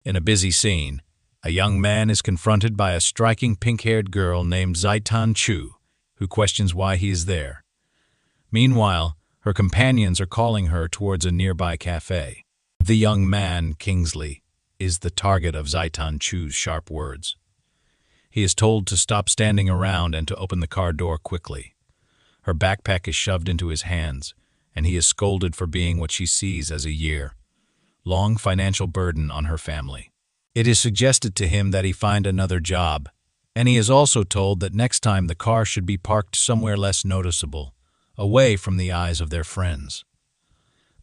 In a busy scene, a young man is confronted by a striking pink-haired girl named Zaitan Chu, who questions why he is there. Meanwhile, her companions are calling her towards a nearby cafe. The young man, Qin Li, is the target of Zaitan Chu's sharp words. He is told to stop standing around and to open the car door quickly. Her backpack is shoved into his hands, and he is scolded for being what she sees as a year-long financial burden on her family. It is suggested to him that he find another job, and he is also told that next time the car should be parked somewhere less noticeable, away from the eyes of their friends.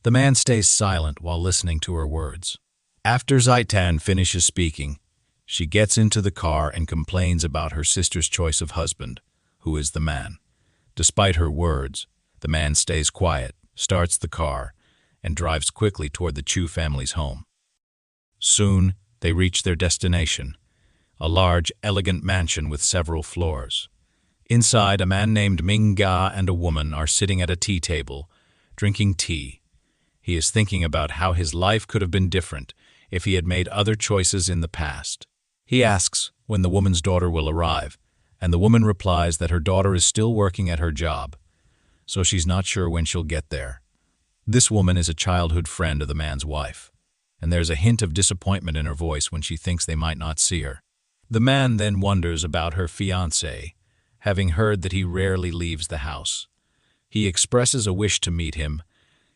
The man stays silent while listening to her words. After Zaitan finishes speaking, she gets into the car and complains about her sister's choice of husband, who is the man. Despite her words, the man stays quiet, starts the car, and drives quickly toward the Chu family's home. Soon, they reach their destination, a large, elegant mansion with several floors. Inside, a man named Manga and a woman are sitting at a tea table, drinking tea. He is thinking about how his life could have been different if he had made other choices in the past. He asks when the woman's daughter will arrive, and the woman replies that her daughter is still working at her job, so she's not sure when she'll get there. This woman is a childhood friend of the man's wife, and there's a hint of disappointment in her voice when she thinks they might not see her. The man then wonders about her fiancé, having heard that he rarely leaves the house. He expresses a wish to meet him,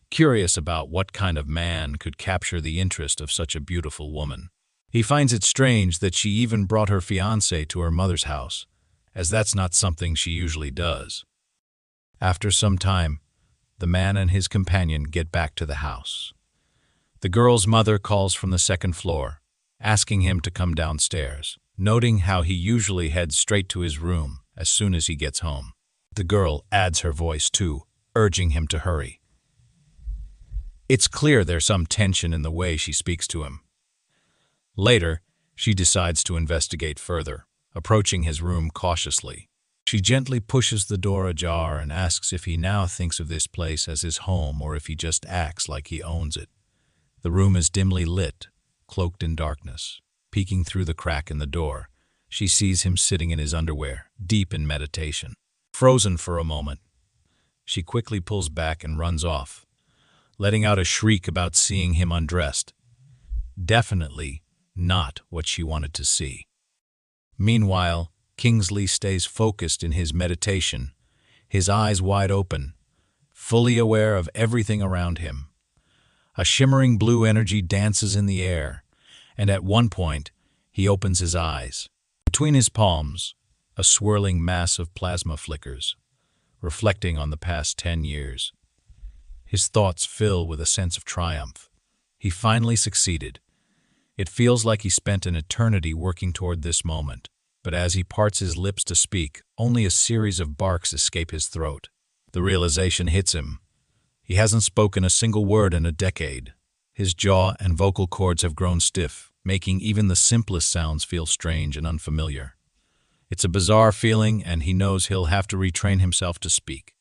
curious about what kind of man could capture the interest of such a beautiful woman. He finds it strange that she even brought her fiancé to her mother's house, as that's not something she usually does. After some time, the man and his companion get back to the house. The girl's mother calls from the second floor, asking him to come downstairs, noting how he usually heads straight to his room as soon as he gets home. The girl adds her voice too, urging him to hurry. It's clear there's some tension in the way she speaks to him. Later, she decides to investigate further, approaching his room cautiously. She gently pushes the door ajar and asks if he now thinks of this place as his home or if he just acts like he owns it. The room is dimly lit, cloaked in darkness. Peeking through the crack in the door, she sees him sitting in his underwear, deep in meditation. Frozen for a moment, she quickly pulls back and runs off, letting out a shriek about seeing him undressed. Definitely not what she wanted to see. Meanwhile, Qin Li stays focused in his meditation, his eyes wide open, fully aware of everything around him. A shimmering blue energy dances in the air, and at one point, he opens his eyes. Between his palms, a swirling mass of plasma flickers, reflecting on the past 10 years. His thoughts fill with a sense of triumph. He finally succeeded. It feels like he spent an eternity working toward this moment, but as he parts his lips to speak, only a series of barks escape his throat. The realization hits him. He hasn't spoken a single word in a decade. His jaw and vocal cords have grown stiff, making even the simplest sounds feel strange and unfamiliar. It's a bizarre feeling, and he knows he'll have to retrain himself to speak.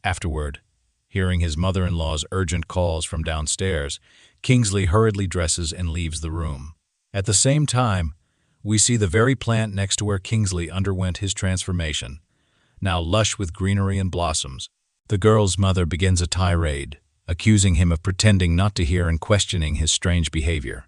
Afterward, hearing his mother-in-law's urgent calls from downstairs, Qin Li hurriedly dresses and leaves the room. At the same time, we see the very plant next to where Qin Li underwent his transformation, now lush with greenery and blossoms. The girl's mother begins a tirade, accusing him of pretending not to hear and questioning his strange behavior.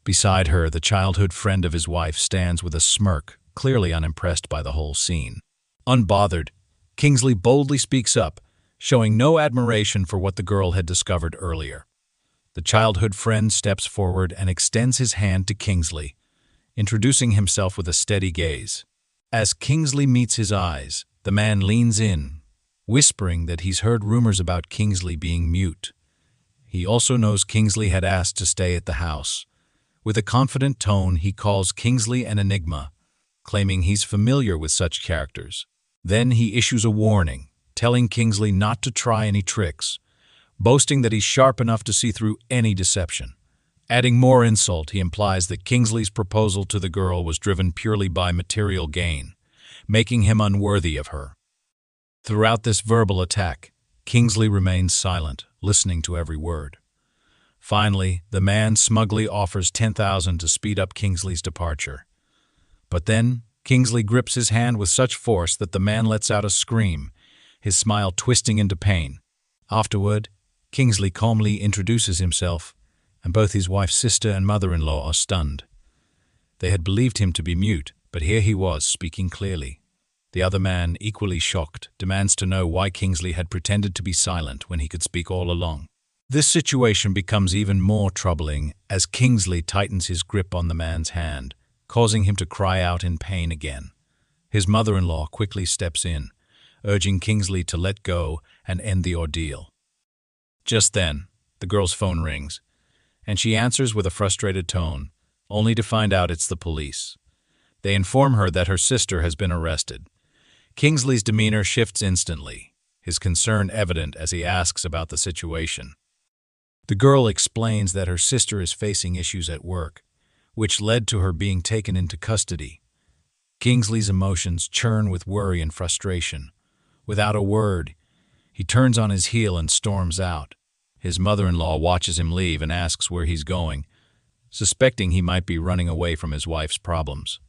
Beside her, the childhood friend of his wife stands with a smirk, clearly unimpressed by the whole scene. Unbothered, Qin Li boldly speaks up, showing no admiration for what the girl had discovered earlier. The childhood friend steps forward and extends his hand to Qin Li, introducing himself with a steady gaze. As Qin Li meets his eyes, the man leans in, whispering that he's heard rumors about Qin Li being mute. He also knows Qin Li had asked to stay at the house. With a confident tone, he calls Qin Li an enigma, claiming he's familiar with such characters. Then he issues a warning, telling Qin Li not to try any tricks, boasting that he's sharp enough to see through any deception. Adding more insult, he implies that Qin Li's proposal to the girl was driven purely by material gain, making him unworthy of her. Throughout this verbal attack, Qin Li remains silent, listening to every word. Finally, the man smugly offers 10,000 to speed up Kingsley's departure. But then, Kingsley grips his hand with such force that the man lets out a scream, his smile twisting into pain. Afterward, Kingsley calmly introduces himself, and both his wife's sister and mother-in-law are stunned. They had believed him to be mute, but here he was, speaking clearly. The other man, equally shocked, demands to know why Kingsley had pretended to be silent when he could speak all along. This situation becomes even more troubling as Kingsley tightens his grip on the man's hand, causing him to cry out in pain again. His mother-in-law quickly steps in, urging Kingsley to let go and end the ordeal. Just then, the girl's phone rings, and she answers with a frustrated tone, only to find out it's the police. They inform her that her sister has been arrested. Kingsley's demeanor shifts instantly, his concern evident as he asks about the situation. The girl explains that her sister is facing issues at work, which led to her being taken into custody. Kingsley's emotions churn with worry and frustration. Without a word, he turns on his heel and storms out. His mother-in-law watches him leave and asks where he's going, suspecting he might be running away from his wife's problems.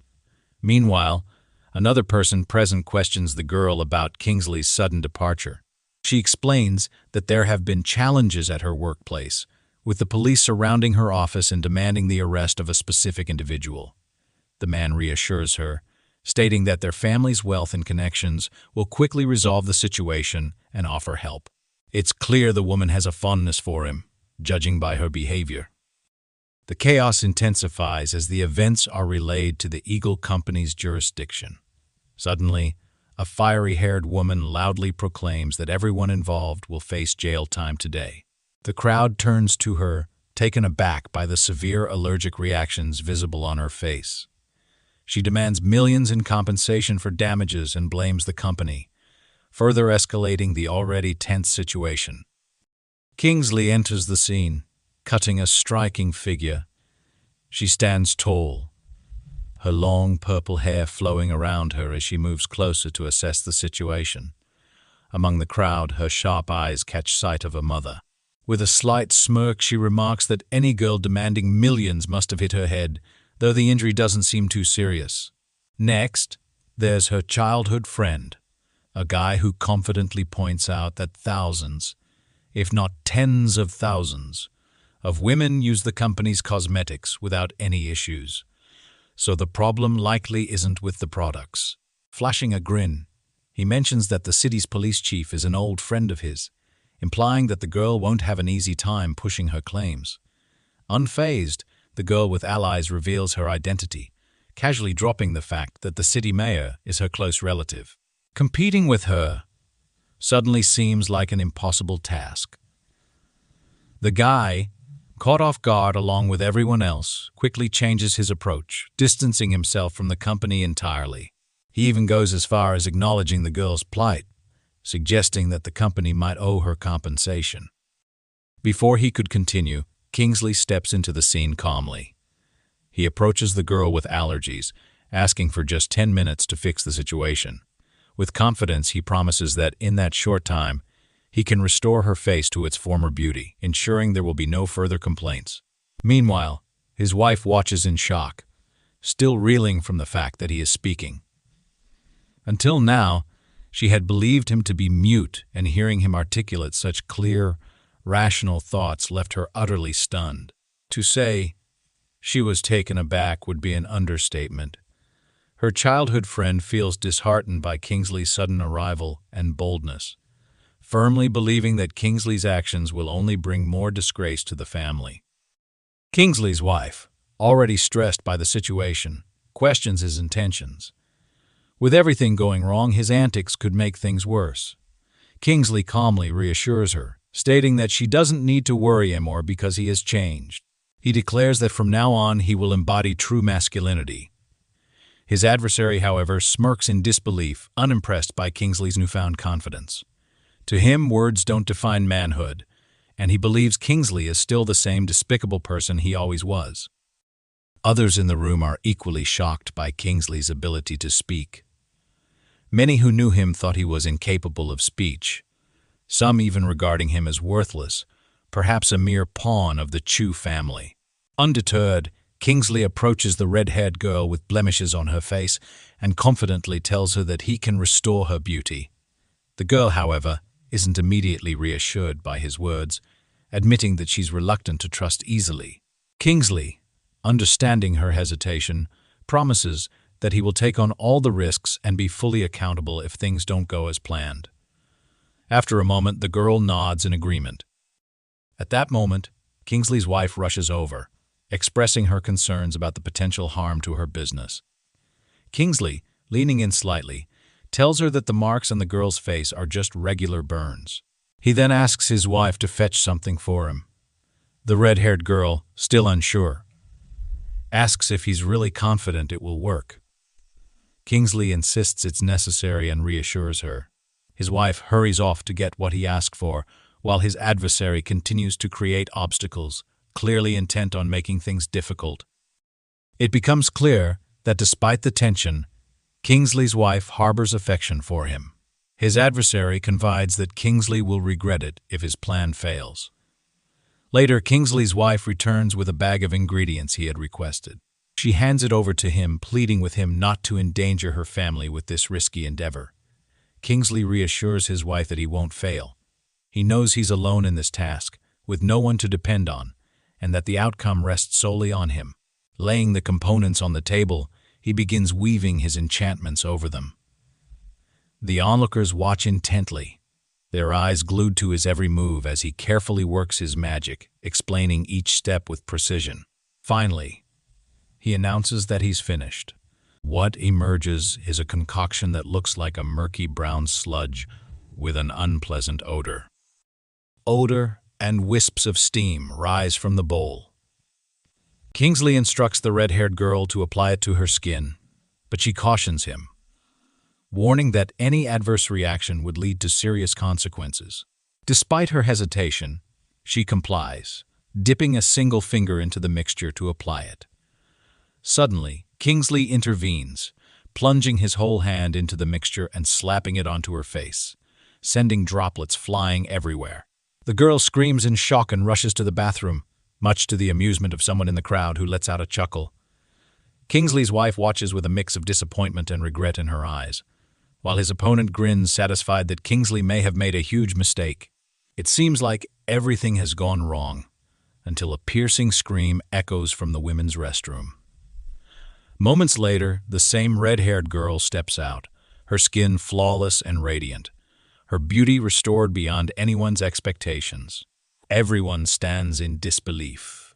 Meanwhile, another person present questions the girl about Kingsley's sudden departure. She explains that there have been challenges at her workplace, with the police surrounding her office and demanding the arrest of a specific individual. The man reassures her, stating that their family's wealth and connections will quickly resolve the situation and offer help. It's clear the woman has a fondness for him, judging by her behavior. The chaos intensifies as the events are relayed to the Eagle Company's jurisdiction. Suddenly, a fiery-haired woman loudly proclaims that everyone involved will face jail time today. The crowd turns to her, taken aback by the severe allergic reactions visible on her face. She demands millions in compensation for damages and blames the company, further escalating the already tense situation. Kingsley enters the scene, cutting a striking figure. She stands tall, her long purple hair flowing around her as she moves closer to assess the situation. Among the crowd, her sharp eyes catch sight of her mother. With a slight smirk, she remarks that any girl demanding millions must have hit her head, though the injury doesn't seem too serious. Next, there's her childhood friend, a guy who confidently points out that thousands, if not tens of thousands, of women use the company's cosmetics without any issues. So the problem likely isn't with the products. Flashing a grin, he mentions that the city's police chief is an old friend of his, implying that the girl won't have an easy time pushing her claims. Unfazed, the girl with allies reveals her identity, casually dropping the fact that the city mayor is her close relative. Competing with her suddenly seems like an impossible task. The guy, caught off guard along with everyone else, quickly changes his approach, distancing himself from the company entirely. He even goes as far as acknowledging the girl's plight, suggesting that the company might owe her compensation. Before he could continue, Kingsley steps into the scene calmly. He approaches the girl with allergies, asking for just 10 minutes to fix the situation. With confidence, he promises that in that short time, he can restore her face to its former beauty, ensuring there will be no further complaints. Meanwhile, his wife watches in shock, still reeling from the fact that he is speaking. Until now, she had believed him to be mute, and hearing him articulate such clear, rational thoughts left her utterly stunned. To say she was taken aback would be an understatement. Her childhood friend feels disheartened by Kingsley's sudden arrival and boldness, firmly believing that Kingsley's actions will only bring more disgrace to the family. Kingsley's wife, already stressed by the situation, questions his intentions. With everything going wrong, his antics could make things worse. Kingsley calmly reassures her, stating that she doesn't need to worry anymore because he has changed. He declares that from now on he will embody true masculinity. His adversary, however, smirks in disbelief, unimpressed by Kingsley's newfound confidence. To him, words don't define manhood, and he believes Kingsley is still the same despicable person he always was. Others in the room are equally shocked by Kingsley's ability to speak. Many who knew him thought he was incapable of speech, some even regarding him as worthless, perhaps a mere pawn of the Chu family. Undeterred, Kingsley approaches the red-haired girl with blemishes on her face and confidently tells her that he can restore her beauty. The girl, however, isn't immediately reassured by his words, admitting that she's reluctant to trust easily. Kingsley, understanding her hesitation, promises that he will take on all the risks and be fully accountable if things don't go as planned. After a moment, the girl nods in agreement. At that moment, Kingsley's wife rushes over, expressing her concerns about the potential harm to her business. Kingsley, leaning in slightly, tells her that the marks on the girl's face are just regular burns. He then asks his wife to fetch something for him. The red-haired girl, still unsure, asks if he's really confident it will work. Kingsley insists it's necessary and reassures her. His wife hurries off to get what he asked for, while his adversary continues to create obstacles, clearly intent on making things difficult. It becomes clear that despite the tension, Kingsley's wife harbors affection for him. His adversary confides that Kingsley will regret it if his plan fails. Later, Kingsley's wife returns with a bag of ingredients he had requested. She hands it over to him, pleading with him not to endanger her family with this risky endeavor. Kingsley reassures his wife that he won't fail. He knows he's alone in this task, with no one to depend on, and that the outcome rests solely on him. Laying the components on the table, he begins weaving his enchantments over them. The onlookers watch intently, their eyes glued to his every move as he carefully works his magic, explaining each step with precision. Finally, he announces that he's finished. What emerges is a concoction that looks like a murky brown sludge with an unpleasant odor. Odor and wisps of steam rise from the bowl. Kingsley instructs the red-haired girl to apply it to her skin, but she cautions him, warning that any adverse reaction would lead to serious consequences. Despite her hesitation, she complies, dipping a single finger into the mixture to apply it. Suddenly, Kingsley intervenes, plunging his whole hand into the mixture and slapping it onto her face, sending droplets flying everywhere. The girl screams in shock and rushes to the bathroom, much to the amusement of someone in the crowd who lets out a chuckle. Kingsley's wife watches with a mix of disappointment and regret in her eyes, while his opponent grins, satisfied that Kingsley may have made a huge mistake. It seems like everything has gone wrong, until a piercing scream echoes from the women's restroom. Moments later, the same red-haired girl steps out, her skin flawless and radiant, her beauty restored beyond anyone's expectations. Everyone stands in disbelief,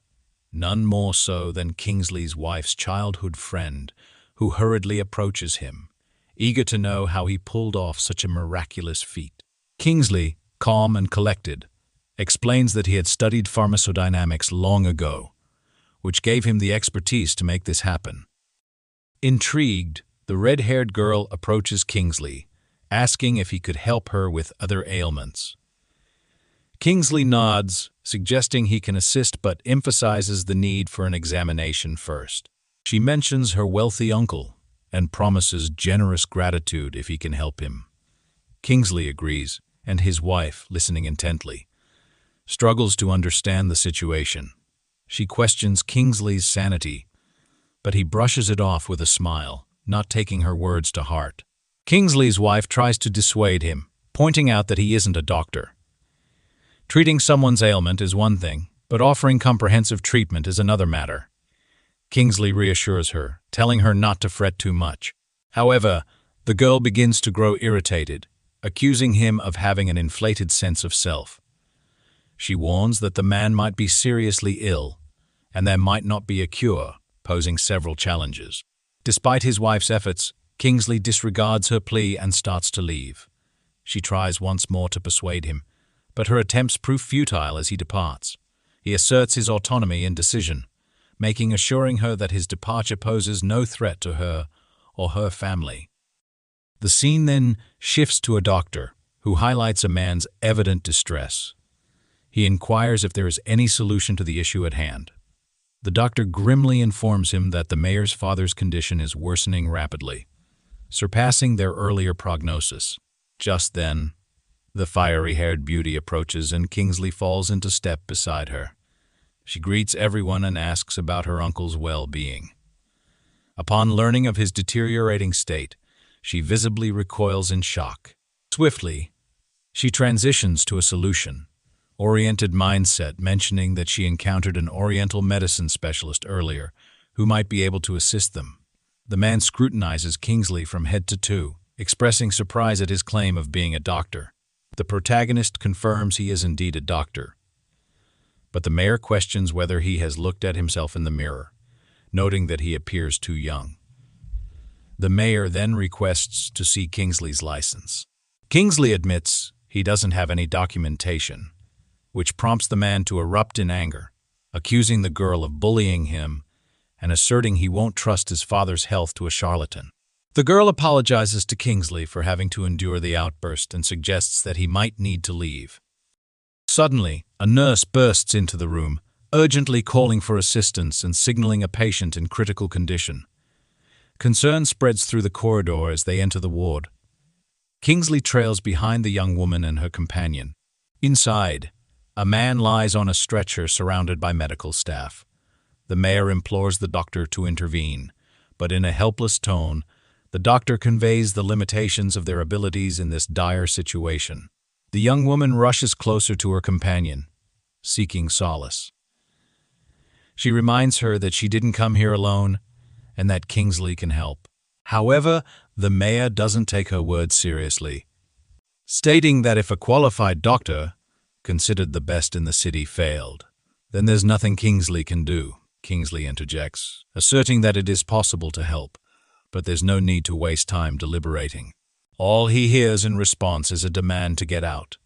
none more so than Kingsley's wife's childhood friend, who hurriedly approaches him, eager to know how he pulled off such a miraculous feat. Kingsley, calm and collected, explains that he had studied pharmacodynamics long ago, which gave him the expertise to make this happen. Intrigued, the red-haired girl approaches Kingsley, asking if he could help her with other ailments. Kingsley nods, suggesting he can assist, but emphasizes the need for an examination first. She mentions her wealthy uncle and promises generous gratitude if he can help him. Kingsley agrees, and his wife, listening intently, struggles to understand the situation. She questions Kingsley's sanity, but he brushes it off with a smile, not taking her words to heart. Kingsley's wife tries to dissuade him, pointing out that he isn't a doctor. Treating someone's ailment is one thing, but offering comprehensive treatment is another matter. Kingsley reassures her, telling her not to fret too much. However, the girl begins to grow irritated, accusing him of having an inflated sense of self. She warns that the man might be seriously ill, and there might not be a cure, posing several challenges. Despite his wife's efforts, Kingsley disregards her plea and starts to leave. She tries once more to persuade him, but her attempts prove futile as he departs. He asserts his autonomy and decision, assuring her that his departure poses no threat to her or her family. The scene then shifts to a doctor, who highlights a man's evident distress. He inquires if there is any solution to the issue at hand. The doctor grimly informs him that the mayor's father's condition is worsening rapidly, surpassing their earlier prognosis. Just then, The fiery-haired beauty approaches and Kingsley falls into step beside her. She greets everyone and asks about her uncle's well-being. Upon learning of his deteriorating state, she visibly recoils in shock. Swiftly, she transitions to a solution-oriented mindset, mentioning that she encountered an Oriental medicine specialist earlier who might be able to assist them. The man scrutinizes Kingsley from head to toe, expressing surprise at his claim of being a doctor. The protagonist confirms he is indeed a doctor, but the mayor questions whether he has looked at himself in the mirror, noting that he appears too young. The mayor then requests to see Kingsley's license. Kingsley admits he doesn't have any documentation, which prompts the man to erupt in anger, accusing the girl of bullying him and asserting he won't trust his father's health to a charlatan. The girl apologizes to Kingsley for having to endure the outburst and suggests that he might need to leave. Suddenly, a nurse bursts into the room, urgently calling for assistance and signaling a patient in critical condition. Concern spreads through the corridor as they enter the ward. Kingsley trails behind the young woman and her companion. Inside, a man lies on a stretcher surrounded by medical staff. The mayor implores the doctor to intervene, but in a helpless tone, the doctor conveys the limitations of their abilities in this dire situation. The young woman rushes closer to her companion, seeking solace. She reminds her that she didn't come here alone and that Kingsley can help. However, the mayor doesn't take her words seriously, stating that if a qualified doctor, considered the best in the city, failed, then there's nothing Kingsley can do. Kingsley interjects, asserting that it is possible to help, but there's no need to waste time deliberating. All he hears in response is a demand to get out.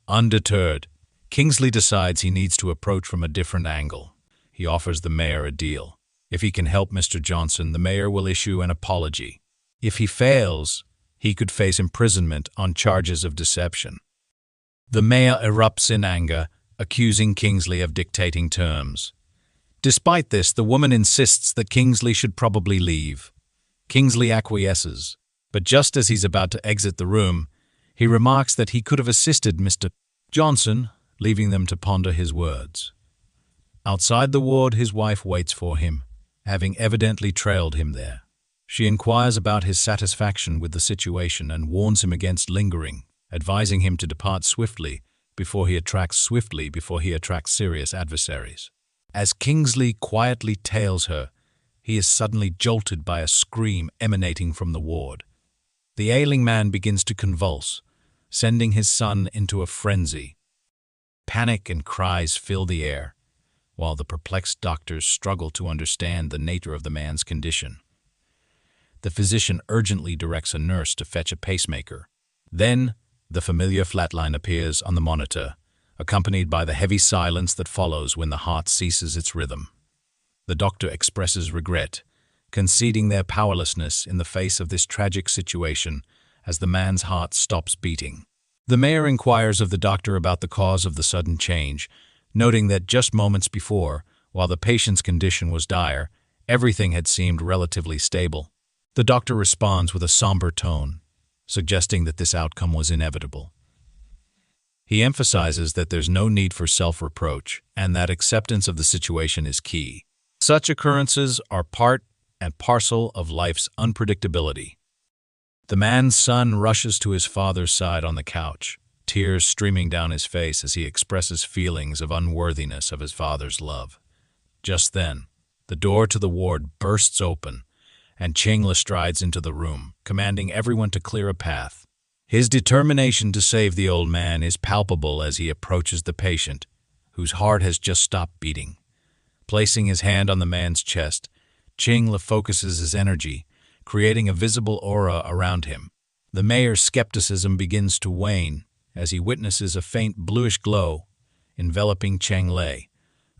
Undeterred, Kingsley decides he needs to approach from a different angle. He offers the mayor a deal. If he can help Mr. Johnson, the mayor will issue an apology. If he fails, he could face imprisonment on charges of deception. The mayor erupts in anger, accusing Kingsley of dictating terms. Despite this, the woman insists that Kingsley should probably leave. Kingsley acquiesces, but just as he's about to exit the room, he remarks that he could have assisted Mr. Johnson, leaving them to ponder his words. Outside the ward, his wife waits for him, having evidently trailed him there. She inquires about his satisfaction with the situation and warns him against lingering, advising him to depart swiftly before he attracts serious adversaries. As Kingsley quietly tails her, he is suddenly jolted by a scream emanating from the ward. The ailing man begins to convulse, sending his son into a frenzy. Panic and cries fill the air, while the perplexed doctors struggle to understand the nature of the man's condition. The physician urgently directs a nurse to fetch a pacemaker. Then, the familiar flatline appears on the monitor, accompanied by the heavy silence that follows when the heart ceases its rhythm. The doctor expresses regret, conceding their powerlessness in the face of this tragic situation as the man's heart stops beating. The mayor inquires of the doctor about the cause of the sudden change, noting that just moments before, while the patient's condition was dire, everything had seemed relatively stable. The doctor responds with a somber tone, suggesting that this outcome was inevitable. He emphasizes that there's no need for self-reproach and that acceptance of the situation is key. Such occurrences are part and parcel of life's unpredictability. The man's son rushes to his father's side on the couch, tears streaming down his face as he expresses feelings of unworthiness of his father's love. Just then, the door to the ward bursts open, and Qin Li strides into the room, commanding everyone to clear a path. His determination to save the old man is palpable as he approaches the patient, whose heart has just stopped beating. Placing his hand on the man's chest, Qin Li focuses his energy, creating a visible aura around him. The mayor's skepticism begins to wane as he witnesses a faint bluish glow enveloping Qin Li,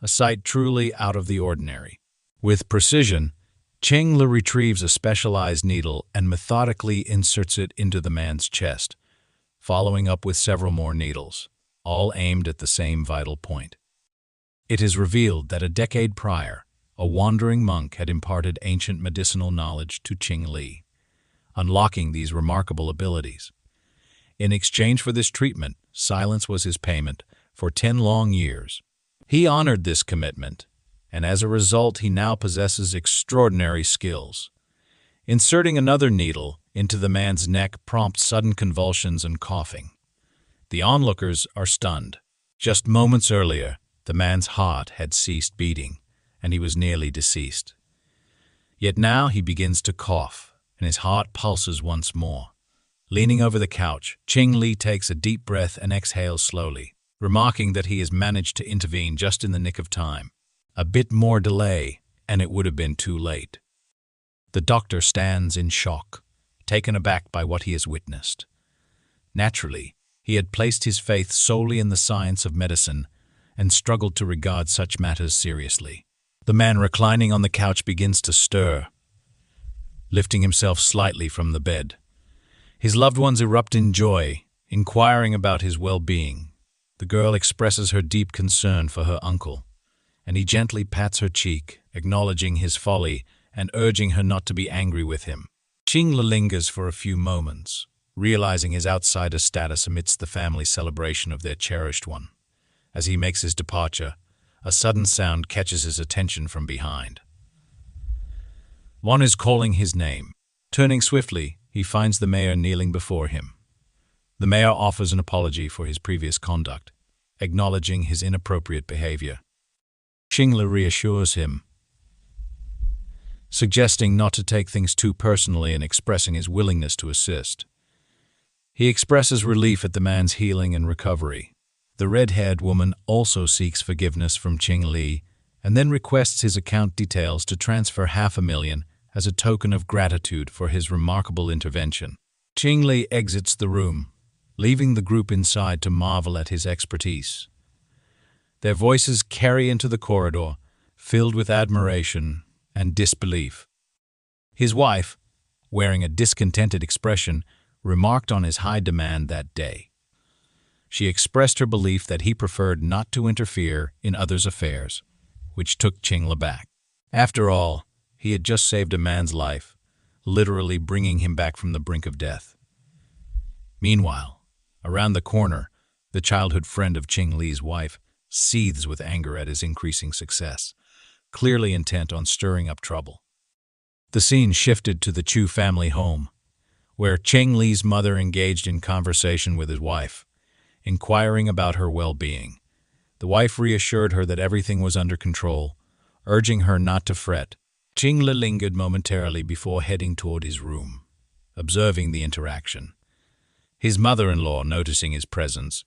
a sight truly out of the ordinary. With precision, Qin Li retrieves a specialized needle and methodically inserts it into the man's chest, following up with several more needles, all aimed at the same vital point. It is revealed that a decade prior, a wandering monk had imparted ancient medicinal knowledge to Qin Li, unlocking these remarkable abilities. In exchange for this treatment, silence was his payment for 10 long years. He honored this commitment, and as a result he now possesses extraordinary skills. Inserting another needle into the man's neck prompts sudden convulsions and coughing. The onlookers are stunned. Just moments earlier, the man's heart had ceased beating, and he was nearly deceased. Yet now he begins to cough, and his heart pulses once more. Leaning over the couch, Qin Li takes a deep breath and exhales slowly, remarking that he has managed to intervene just in the nick of time. A bit more delay, and it would have been too late. The doctor stands in shock, taken aback by what he has witnessed. Naturally, he had placed his faith solely in the science of medicine and struggled to regard such matters seriously. The man reclining on the couch begins to stir, lifting himself slightly from the bed. His loved ones erupt in joy, inquiring about his well-being. The girl expresses her deep concern for her uncle, and he gently pats her cheek, acknowledging his folly and urging her not to be angry with him. Qin Li lingers for a few moments, realizing his outsider status amidst the family celebration of their cherished one. As he makes his departure, a sudden sound catches his attention from behind. One is calling his name. Turning swiftly, he finds the mayor kneeling before him. The mayor offers an apology for his previous conduct, acknowledging his inappropriate behavior. Qin Li reassures him, suggesting not to take things too personally and expressing his willingness to assist. He expresses relief at the man's healing and recovery. The red-haired woman also seeks forgiveness from Qin Li and then requests his account details to transfer $500,000 as a token of gratitude for his remarkable intervention. Qin Li exits the room, leaving the group inside to marvel at his expertise. Their voices carry into the corridor, filled with admiration and disbelief. His wife, wearing a discontented expression, remarked on his high demand that day. She expressed her belief that he preferred not to interfere in others' affairs, which took Qin Li back. After all, he had just saved a man's life, literally bringing him back from the brink of death. Meanwhile, around the corner, the childhood friend of Qin Li's wife seethes with anger at his increasing success, clearly intent on stirring up trouble. The scene shifted to the Chu family home, where Qin Li's mother engaged in conversation with his wife, inquiring about her well-being. The wife reassured her that everything was under control, urging her not to fret. Qin Li lingered momentarily before heading toward his room, observing the interaction. His mother-in-law, noticing his presence,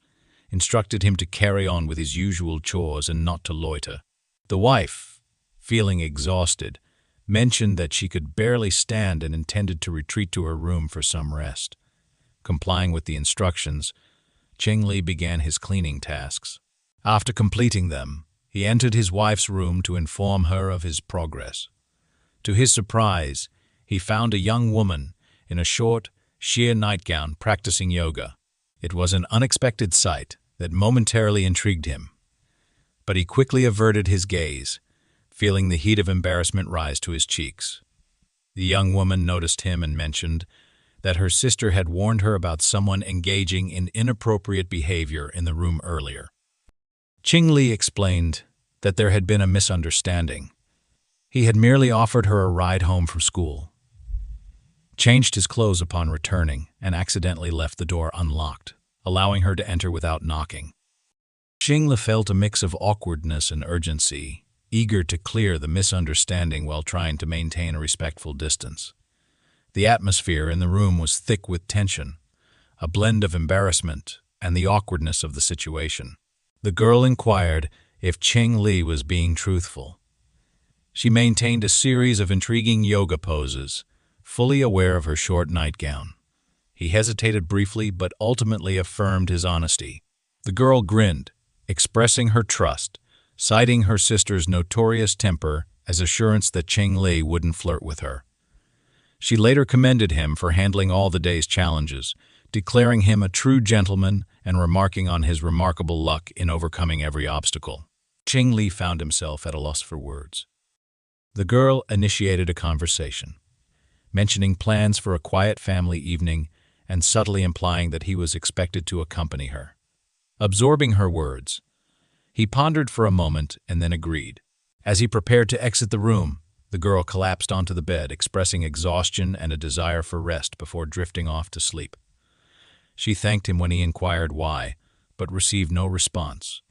instructed him to carry on with his usual chores and not to loiter. The wife, feeling exhausted, mentioned that she could barely stand and intended to retreat to her room for some rest. Complying with the instructions, Qin Li began his cleaning tasks. After completing them, he entered his wife's room to inform her of his progress. To his surprise, he found a young woman in a short, sheer nightgown practicing yoga. It was an unexpected sight that momentarily intrigued him, but he quickly averted his gaze, feeling the heat of embarrassment rise to his cheeks. The young woman noticed him and mentioned that her sister had warned her about someone engaging in inappropriate behavior in the room earlier. Qin Li explained that there had been a misunderstanding. He had merely offered her a ride home from school, changed his clothes upon returning, and accidentally left the door unlocked, allowing her to enter without knocking. Qin Li felt a mix of awkwardness and urgency, eager to clear the misunderstanding while trying to maintain a respectful distance. The atmosphere in the room was thick with tension, a blend of embarrassment and the awkwardness of the situation. The girl inquired if Qin Li was being truthful. She maintained a series of intriguing yoga poses, fully aware of her short nightgown. He hesitated briefly but ultimately affirmed his honesty. The girl grinned, expressing her trust, citing her sister's notorious temper as assurance that Qin Li wouldn't flirt with her. She later commended him for handling all the day's challenges, declaring him a true gentleman and remarking on his remarkable luck in overcoming every obstacle. Qin Li found himself at a loss for words. The girl initiated a conversation, mentioning plans for a quiet family evening and subtly implying that he was expected to accompany her. Absorbing her words, he pondered for a moment and then agreed. As he prepared to exit the room, the girl collapsed onto the bed, expressing exhaustion and a desire for rest before drifting off to sleep. She thanked him when he inquired why, but received no response.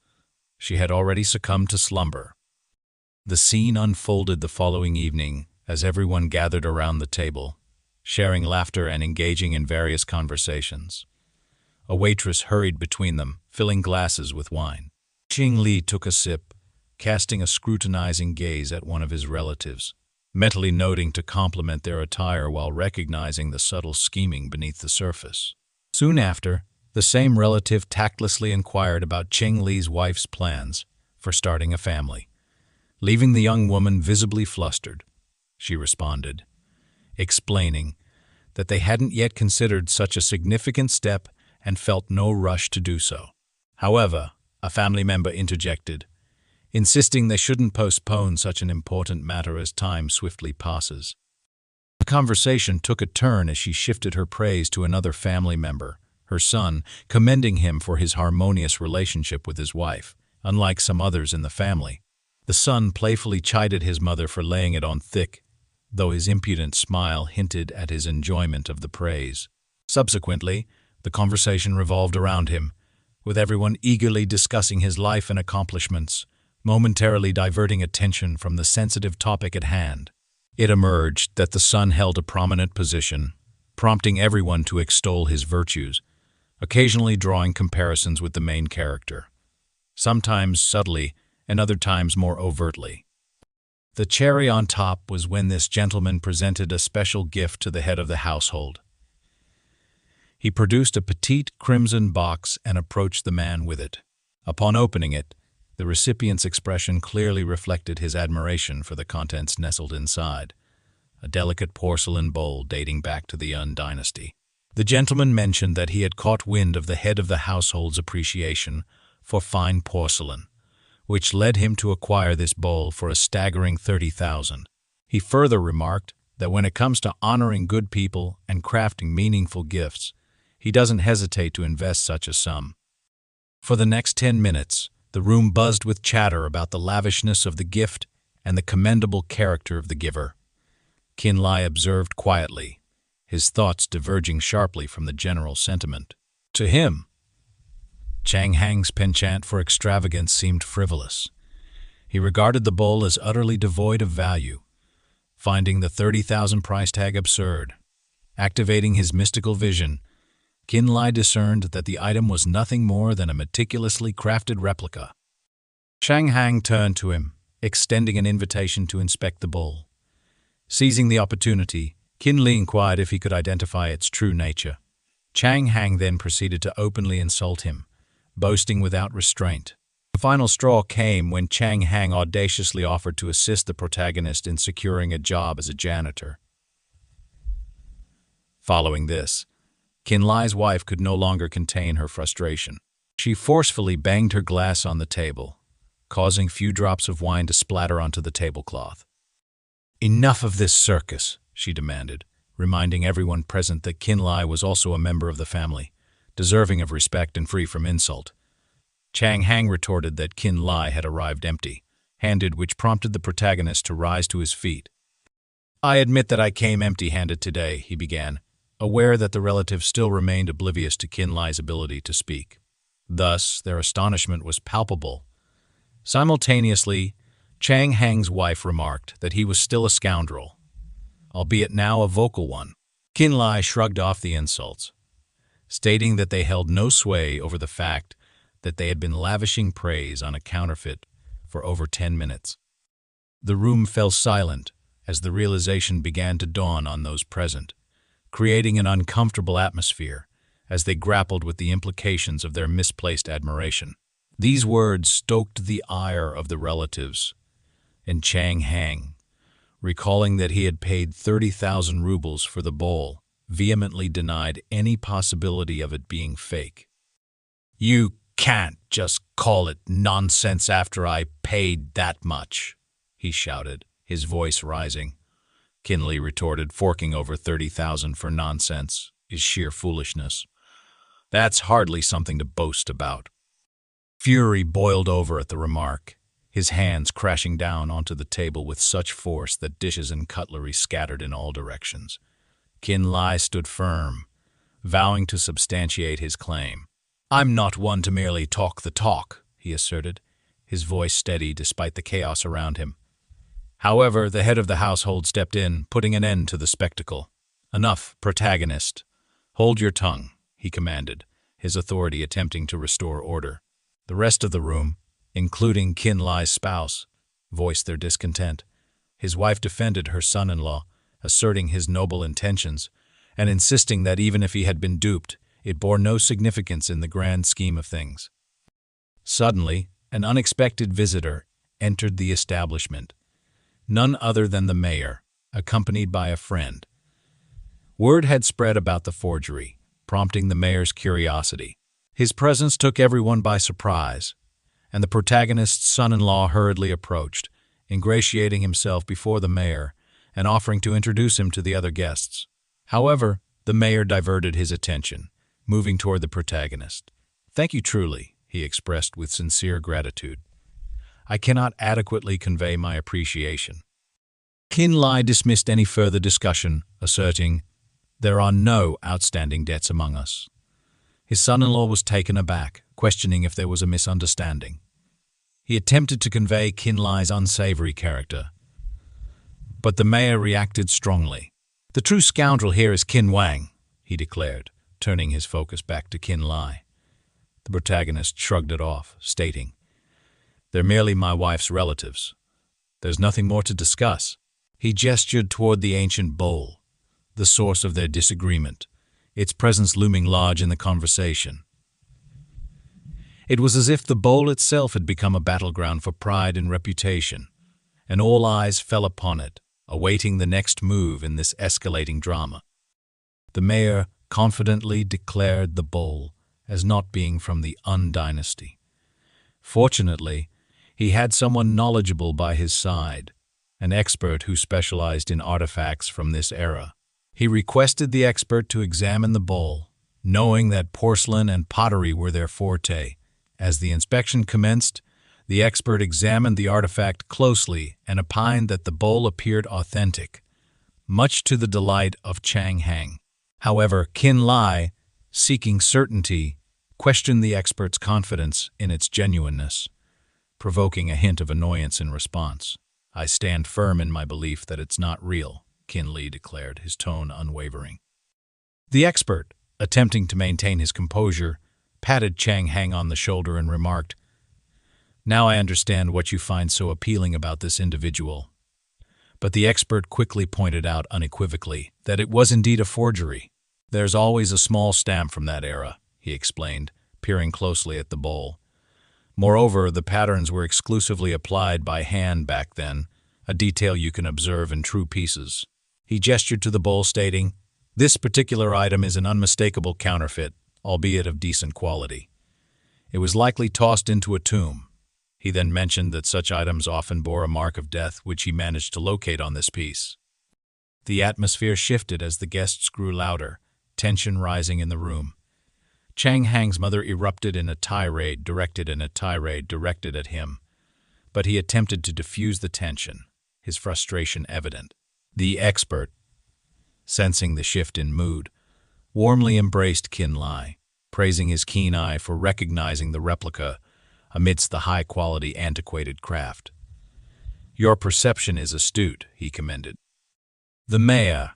She had already succumbed to slumber. The scene unfolded the following evening as everyone gathered around the table, sharing laughter and engaging in various conversations. A waitress hurried between them, filling glasses with wine. Qin Li took a sip, casting a scrutinizing gaze at one of his relatives, mentally noting to compliment their attire while recognizing the subtle scheming beneath the surface. Soon after, the same relative tactlessly inquired about Qin Li's wife's plans for starting a family. Leaving the young woman visibly flustered, she responded, explaining that they hadn't yet considered such a significant step and felt no rush to do so. However, a family member interjected, insisting they shouldn't postpone such an important matter as time swiftly passes. The conversation took a turn as she shifted her praise to another family member, her son, commending him for his harmonious relationship with his wife, unlike some others in the family. The son playfully chided his mother for laying it on thick, though his impudent smile hinted at his enjoyment of the praise. Subsequently, the conversation revolved around him, with everyone eagerly discussing his life and accomplishments, momentarily diverting attention from the sensitive topic at hand. It emerged that the son held a prominent position, prompting everyone to extol his virtues, occasionally drawing comparisons with the main character, sometimes subtly and other times more overtly. The cherry on top was when this gentleman presented a special gift to the head of the household. He produced a petite crimson box and approached the man with it. Upon opening it, the recipient's expression clearly reflected his admiration for the contents nestled inside, a delicate porcelain bowl dating back to the Yuan dynasty. The gentleman mentioned that he had caught wind of the head of the household's appreciation for fine porcelain, which led him to acquire this bowl for a staggering 30,000. He further remarked that when it comes to honoring good people and crafting meaningful gifts, he doesn't hesitate to invest such a sum. For the next 10 minutes, the room buzzed with chatter about the lavishness of the gift and the commendable character of the giver. Qin Li observed quietly, his thoughts diverging sharply from the general sentiment. To him, Chang Hang's penchant for extravagance seemed frivolous. He regarded the bowl as utterly devoid of value, finding the 30,000 price tag absurd. Activating his mystical vision, Qin Li discerned that the item was nothing more than a meticulously crafted replica. Chang Hang turned to him, extending an invitation to inspect the bowl. Seizing the opportunity, Qin Li inquired if he could identify its true nature. Chang Hang then proceeded to openly insult him, boasting without restraint. The final straw came when Chang Hang audaciously offered to assist the protagonist in securing a job as a janitor. Following this, Qin Li's wife could no longer contain her frustration. She forcefully banged her glass on the table, causing few drops of wine to splatter onto the tablecloth. "Enough of this circus," she demanded, reminding everyone present that Qin Li was also a member of the family, deserving of respect and free from insult. Chang Hang retorted that Qin Li had arrived empty-handed, which prompted the protagonist to rise to his feet. "I admit that I came empty-handed today," he began, aware that the relative still remained oblivious to Qin Li's ability to speak. Thus, their astonishment was palpable. Simultaneously, Chang Hang's wife remarked that he was still a scoundrel, albeit now a vocal one. Qin Li shrugged off the insults, stating that they held no sway over the fact that they had been lavishing praise on a counterfeit for over 10 minutes. The room fell silent as the realization began to dawn on those present, creating an uncomfortable atmosphere as they grappled with the implications of their misplaced admiration. These words stoked the ire of the relatives, and Chang Hang, recalling that he had paid 30,000 rubles for the bowl, vehemently denied any possibility of it being fake. "You can't just call it nonsense after I paid that much," he shouted, his voice rising. Qin Li retorted, forking over 30,000 for nonsense. is sheer foolishness. That's hardly something to boast about. Fury boiled over at the remark, his hands crashing down onto the table with such force that dishes and cutlery scattered in all directions. Qin Li stood firm, vowing to substantiate his claim. "I'm not one to merely talk the talk," he asserted, his voice steady despite the chaos around him. However, the head of the household stepped in, putting an end to the spectacle. "Enough, protagonist. Hold your tongue," he commanded, his authority attempting to restore order. The rest of the room, including Qin Li's spouse, voiced their discontent. His wife defended her son-in-law, asserting his noble intentions, and insisting that even if he had been duped, it bore no significance in the grand scheme of things. Suddenly, an unexpected visitor entered the establishment. None other than the mayor, accompanied by a friend. Word had spread about the forgery, prompting the mayor's curiosity. His presence took everyone by surprise, and the protagonist's son-in-law hurriedly approached, ingratiating himself before the mayor and offering to introduce him to the other guests. However, the mayor diverted his attention, moving toward the protagonist. "Thank you truly," he expressed with sincere gratitude. "I cannot adequately convey my appreciation." Qin Li dismissed any further discussion, asserting, "There are no outstanding debts among us." His son-in-law was taken aback, questioning if there was a misunderstanding. He attempted to convey Qin Li's unsavory character, but the mayor reacted strongly. "The true scoundrel here is Qin Wang," he declared, turning his focus back to Qin Li. The protagonist shrugged it off, stating, "They're merely my wife's relatives. There's nothing more to discuss." He gestured toward the ancient bowl, the source of their disagreement, its presence looming large in the conversation. It was as if the bowl itself had become a battleground for pride and reputation, and all eyes fell upon it, awaiting the next move in this escalating drama. The mayor confidently declared the bowl as not being from the Un dynasty. Fortunately, he had someone knowledgeable by his side, an expert who specialized in artifacts from this era. He requested the expert to examine the bowl, knowing that porcelain and pottery were their forte. As the inspection commenced, the expert examined the artifact closely and opined that the bowl appeared authentic, much to the delight of Chang Hang. However, Qin Li, seeking certainty, questioned the expert's confidence in its genuineness, provoking a hint of annoyance in response. "I stand firm in my belief that it's not real," Qin Li declared, his tone unwavering. The expert, attempting to maintain his composure, patted Chang Hang on the shoulder and remarked, "Now I understand what you find so appealing about this individual." But the expert quickly pointed out unequivocally that it was indeed a forgery. "There's always a small stamp from that era," he explained, peering closely at the bowl. "Moreover, the patterns were exclusively applied by hand back then, a detail you can observe in true pieces." He gestured to the bowl, stating, "This particular item is an unmistakable counterfeit, albeit of decent quality. It was likely tossed into a tomb." He then mentioned that such items often bore a mark of death, which he managed to locate on this piece. The atmosphere shifted as the guests grew louder, tension rising in the room. Chang Hang's mother erupted in a tirade directed at him, but he attempted to diffuse the tension, his frustration evident. The expert, sensing the shift in mood, warmly embraced Qin Li, praising his keen eye for recognizing the replica amidst the high-quality antiquated craft. "Your perception is astute," he commended. The mayor,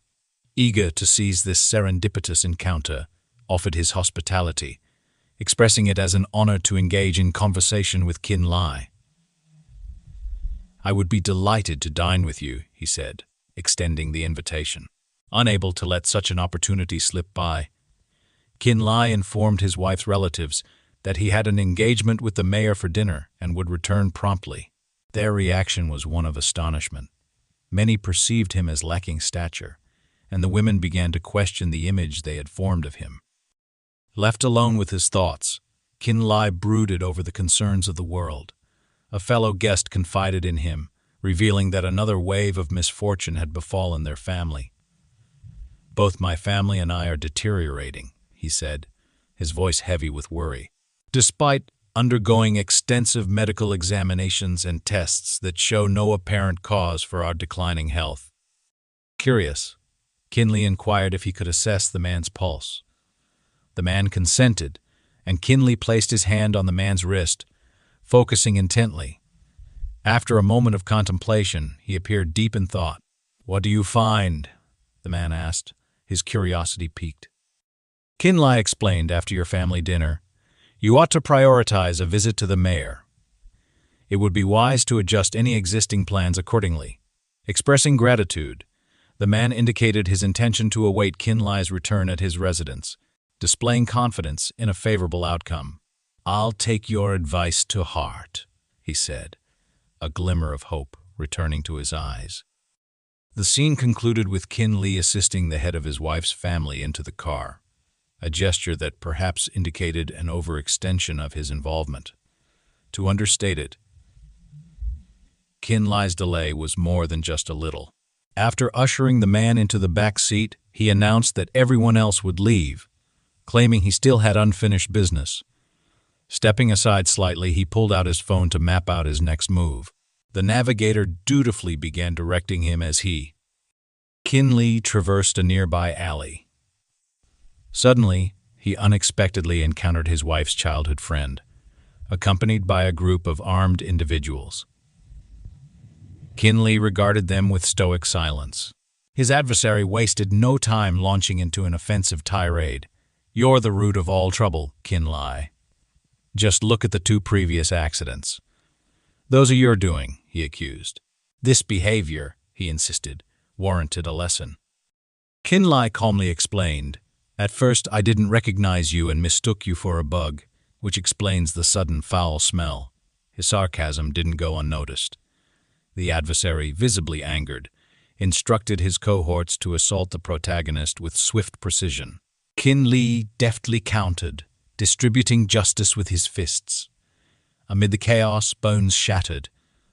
eager to seize this serendipitous encounter, offered his hospitality, expressing it as an honor to engage in conversation with Qin Li. "I would be delighted to dine with you," he said, extending the invitation. Unable to let such an opportunity slip by, Qin Li informed his wife's relatives that he had an engagement with the mayor for dinner and would return promptly. Their reaction was one of astonishment. Many perceived him as lacking stature, and the women began to question the image they had formed of him. Left alone with his thoughts, Qin Li brooded over the concerns of the world. A fellow guest confided in him, revealing that another wave of misfortune had befallen their family. Both my family and I are deteriorating, he said, his voice heavy with worry. Despite undergoing extensive medical examinations and tests that show no apparent cause for our declining health. Curious, Qin Li inquired if he could assess the man's pulse. The man consented, and Qin Li placed his hand on the man's wrist, focusing intently. After a moment of contemplation, he appeared deep in thought. "What do you find?" the man asked, his curiosity piqued. Qin Li explained after your family dinner, "You ought to prioritize a visit to the mayor. It would be wise to adjust any existing plans accordingly." Expressing gratitude, the man indicated his intention to await Qin Li's return at his residence, displaying confidence in a favorable outcome. "I'll take your advice to heart," he said, a glimmer of hope returning to his eyes. The scene concluded with Qin Li assisting the head of his wife's family into the car, a gesture that perhaps indicated an overextension of his involvement. To understate it, Qin Li's delay was more than just a little. After ushering the man into the back seat, he announced that everyone else would leave, claiming he still had unfinished business. Stepping aside slightly, he pulled out his phone to map out his next move. The navigator dutifully began directing him as Qin Li traversed a nearby alley. Suddenly, he unexpectedly encountered his wife's childhood friend, accompanied by a group of armed individuals. Qin Li regarded them with stoic silence. His adversary wasted no time launching into an offensive tirade. "You're the root of all trouble, Qin Li. Just look at the 2 previous accidents. Those are your doing," he accused. "This behavior," he insisted, "warranted a lesson." Qin Li calmly explained, "At first I didn't recognize you and mistook you for a bug, which explains the sudden foul smell." His sarcasm didn't go unnoticed. The adversary, visibly angered, instructed his cohorts to assault the protagonist with swift precision. Qin Li deftly countered, distributing justice with his fists. Amid the chaos, bones shattered,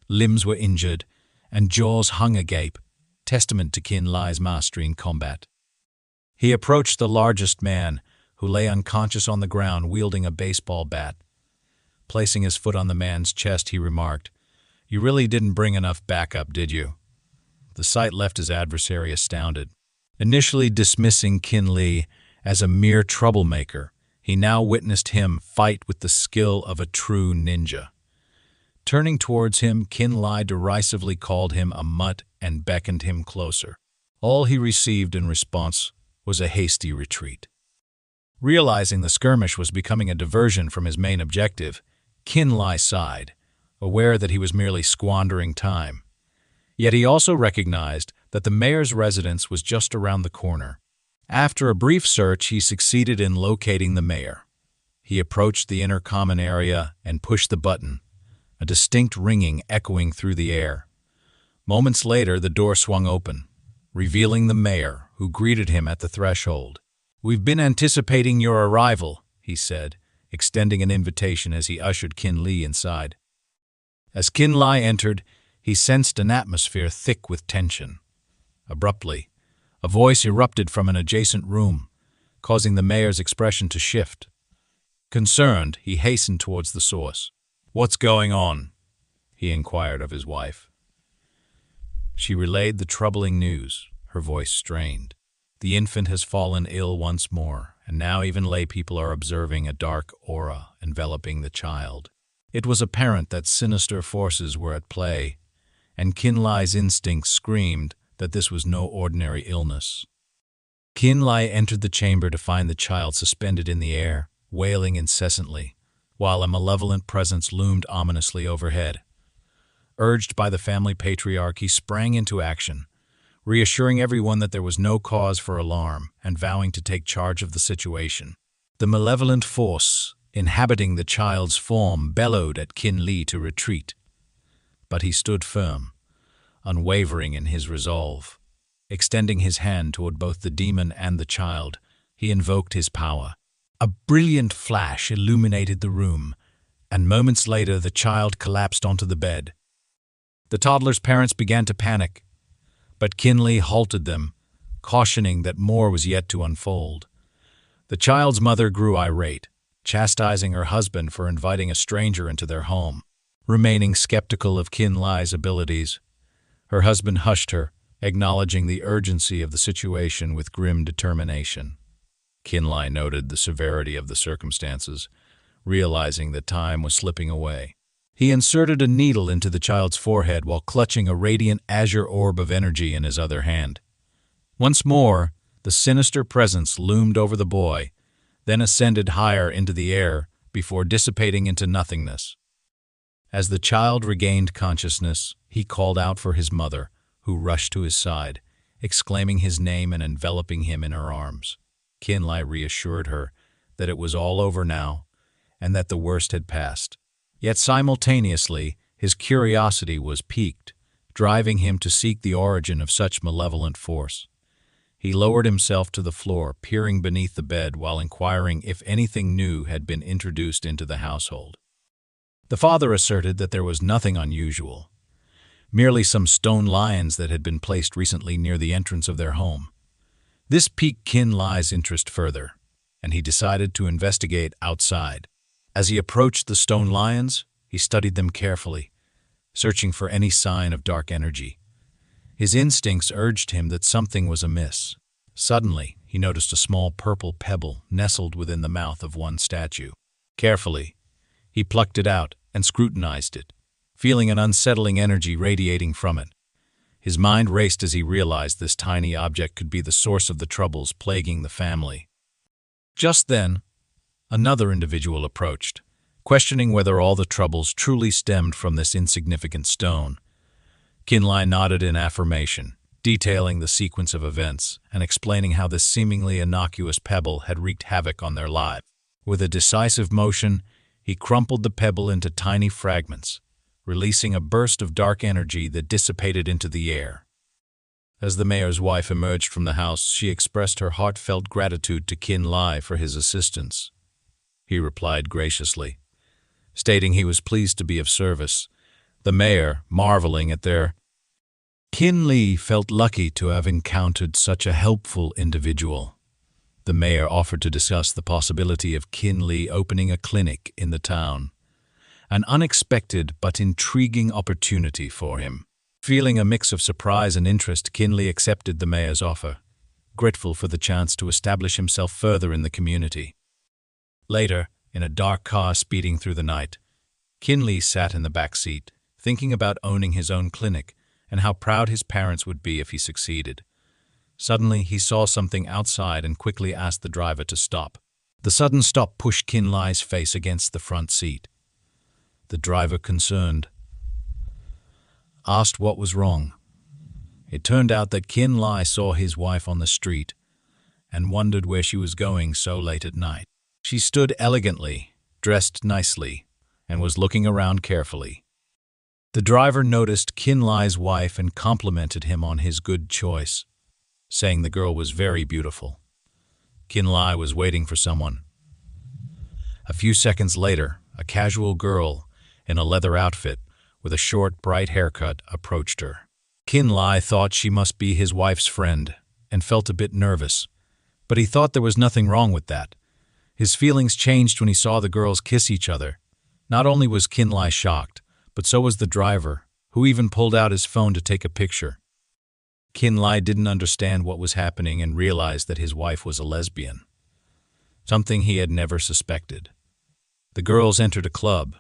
limbs were injured, and jaws hung agape, testament to Qin Li's mastery in combat. He approached the largest man, who lay unconscious on the ground wielding a baseball bat. Placing his foot on the man's chest, he remarked, "You really didn't bring enough backup, did you?" The sight left his adversary astounded. Initially dismissing Qin Li as a mere troublemaker, he now witnessed him fight with the skill of a true ninja. Turning towards him, Qin Li derisively called him a mutt and beckoned him closer. All he received in response was a hasty retreat. Realizing the skirmish was becoming a diversion from his main objective, Qin Li sighed, aware that he was merely squandering time. Yet he also recognized that the mayor's residence was just around the corner. After a brief search, he succeeded in locating the mayor. He approached the inner common area and pushed the button, a distinct ringing echoing through the air. Moments later, the door swung open, revealing the mayor, who greeted him at the threshold. "We've been anticipating your arrival," he said, extending an invitation as he ushered Qin Li inside. As Qin Li entered, he sensed an atmosphere thick with tension. Abruptly, a voice erupted from an adjacent room, causing the mayor's expression to shift. Concerned, he hastened towards the source. "What's going on?" he inquired of his wife. She relayed the troubling news, her voice strained. "The infant has fallen ill once more, and now even lay people are observing a dark aura enveloping the child." It was apparent that sinister forces were at play, and Qin Li's instincts screamed that this was no ordinary illness. Qin Li entered the chamber to find the child suspended in the air, wailing incessantly, while a malevolent presence loomed ominously overhead. Urged by the family patriarch, he sprang into action, reassuring everyone that there was no cause for alarm and vowing to take charge of the situation. The malevolent force inhabiting the child's form bellowed at Qin Li to retreat, but he stood firm, unwavering in his resolve. Extending his hand toward both the demon and the child, he invoked his power. A brilliant flash illuminated the room, and moments later the child collapsed onto the bed. The toddler's parents began to panic, but Qin Li halted them, cautioning that more was yet to unfold. The child's mother grew irate, chastising her husband for inviting a stranger into their home. Remaining skeptical of Qin Li's abilities, her husband hushed her, acknowledging the urgency of the situation with grim determination. Qin Li noted the severity of the circumstances, realizing that time was slipping away. He inserted a needle into the child's forehead while clutching a radiant azure orb of energy in his other hand. Once more, the sinister presence loomed over the boy, then ascended higher into the air before dissipating into nothingness. As the child regained consciousness, he called out for his mother, who rushed to his side, exclaiming his name and enveloping him in her arms. Qin Li reassured her that it was all over now, and that the worst had passed. Yet simultaneously, his curiosity was piqued, driving him to seek the origin of such malevolent force. He lowered himself to the floor, peering beneath the bed while inquiring if anything new had been introduced into the household. The father asserted that there was nothing unusual, merely some stone lions that had been placed recently near the entrance of their home. This piqued Qin Li's interest further, and he decided to investigate outside. As he approached the stone lions, he studied them carefully, searching for any sign of dark energy. His instincts urged him that something was amiss. Suddenly, he noticed a small purple pebble nestled within the mouth of one statue. Carefully, he plucked it out and scrutinized it, feeling an unsettling energy radiating from it. His mind raced as he realized this tiny object could be the source of the troubles plaguing the family. Just then, another individual approached, questioning whether all the troubles truly stemmed from this insignificant stone. Qin Li nodded in affirmation, detailing the sequence of events and explaining how this seemingly innocuous pebble had wreaked havoc on their lives. With a decisive motion, he crumpled the pebble into tiny fragments, releasing a burst of dark energy that dissipated into the air. As the mayor's wife emerged from the house, she expressed her heartfelt gratitude to Qin Li for his assistance. He replied graciously, stating he was pleased to be of service. The mayor, marveling at their Qin Li felt lucky to have encountered such a helpful individual. The mayor offered to discuss the possibility of Qin Li opening a clinic in the town, an unexpected but intriguing opportunity for him. Feeling a mix of surprise and interest, Qin Li accepted the mayor's offer, grateful for the chance to establish himself further in the community. Later, in a dark car speeding through the night, Qin Li sat in the back seat, thinking about owning his own clinic and how proud his parents would be if he succeeded. Suddenly, he saw something outside and quickly asked the driver to stop. The sudden stop pushed Qin Li's face against the front seat. The driver, concerned, asked what was wrong. It turned out that Qin Li saw his wife on the street and wondered where she was going so late at night. She stood elegantly, dressed nicely, and was looking around carefully. The driver noticed Qin Li's wife and complimented him on his good choice, saying the girl was very beautiful. Qin Li was waiting for someone. A few seconds later, a casual girl in a leather outfit with a short, bright haircut approached her. Qin Li thought she must be his wife's friend and felt a bit nervous, but he thought there was nothing wrong with that. His feelings changed when he saw the girls kiss each other. Not only was Qin Li shocked, but so was the driver, who even pulled out his phone to take a picture. Qin Li didn't understand what was happening and realized that his wife was a lesbian, something he had never suspected. The girls entered a club,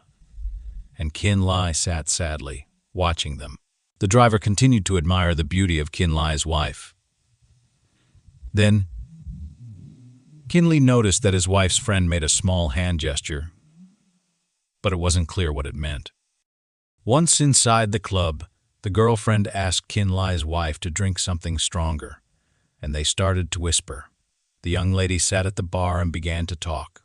and Qin Li sat sadly, watching them. The driver continued to admire the beauty of Qin Li's wife. Then, Qin Li noticed that his wife's friend made a small hand gesture, but it wasn't clear what it meant. Once inside the club, the girlfriend asked Qin Li's wife to drink something stronger, and they started to whisper. The young lady sat at the bar and began to talk.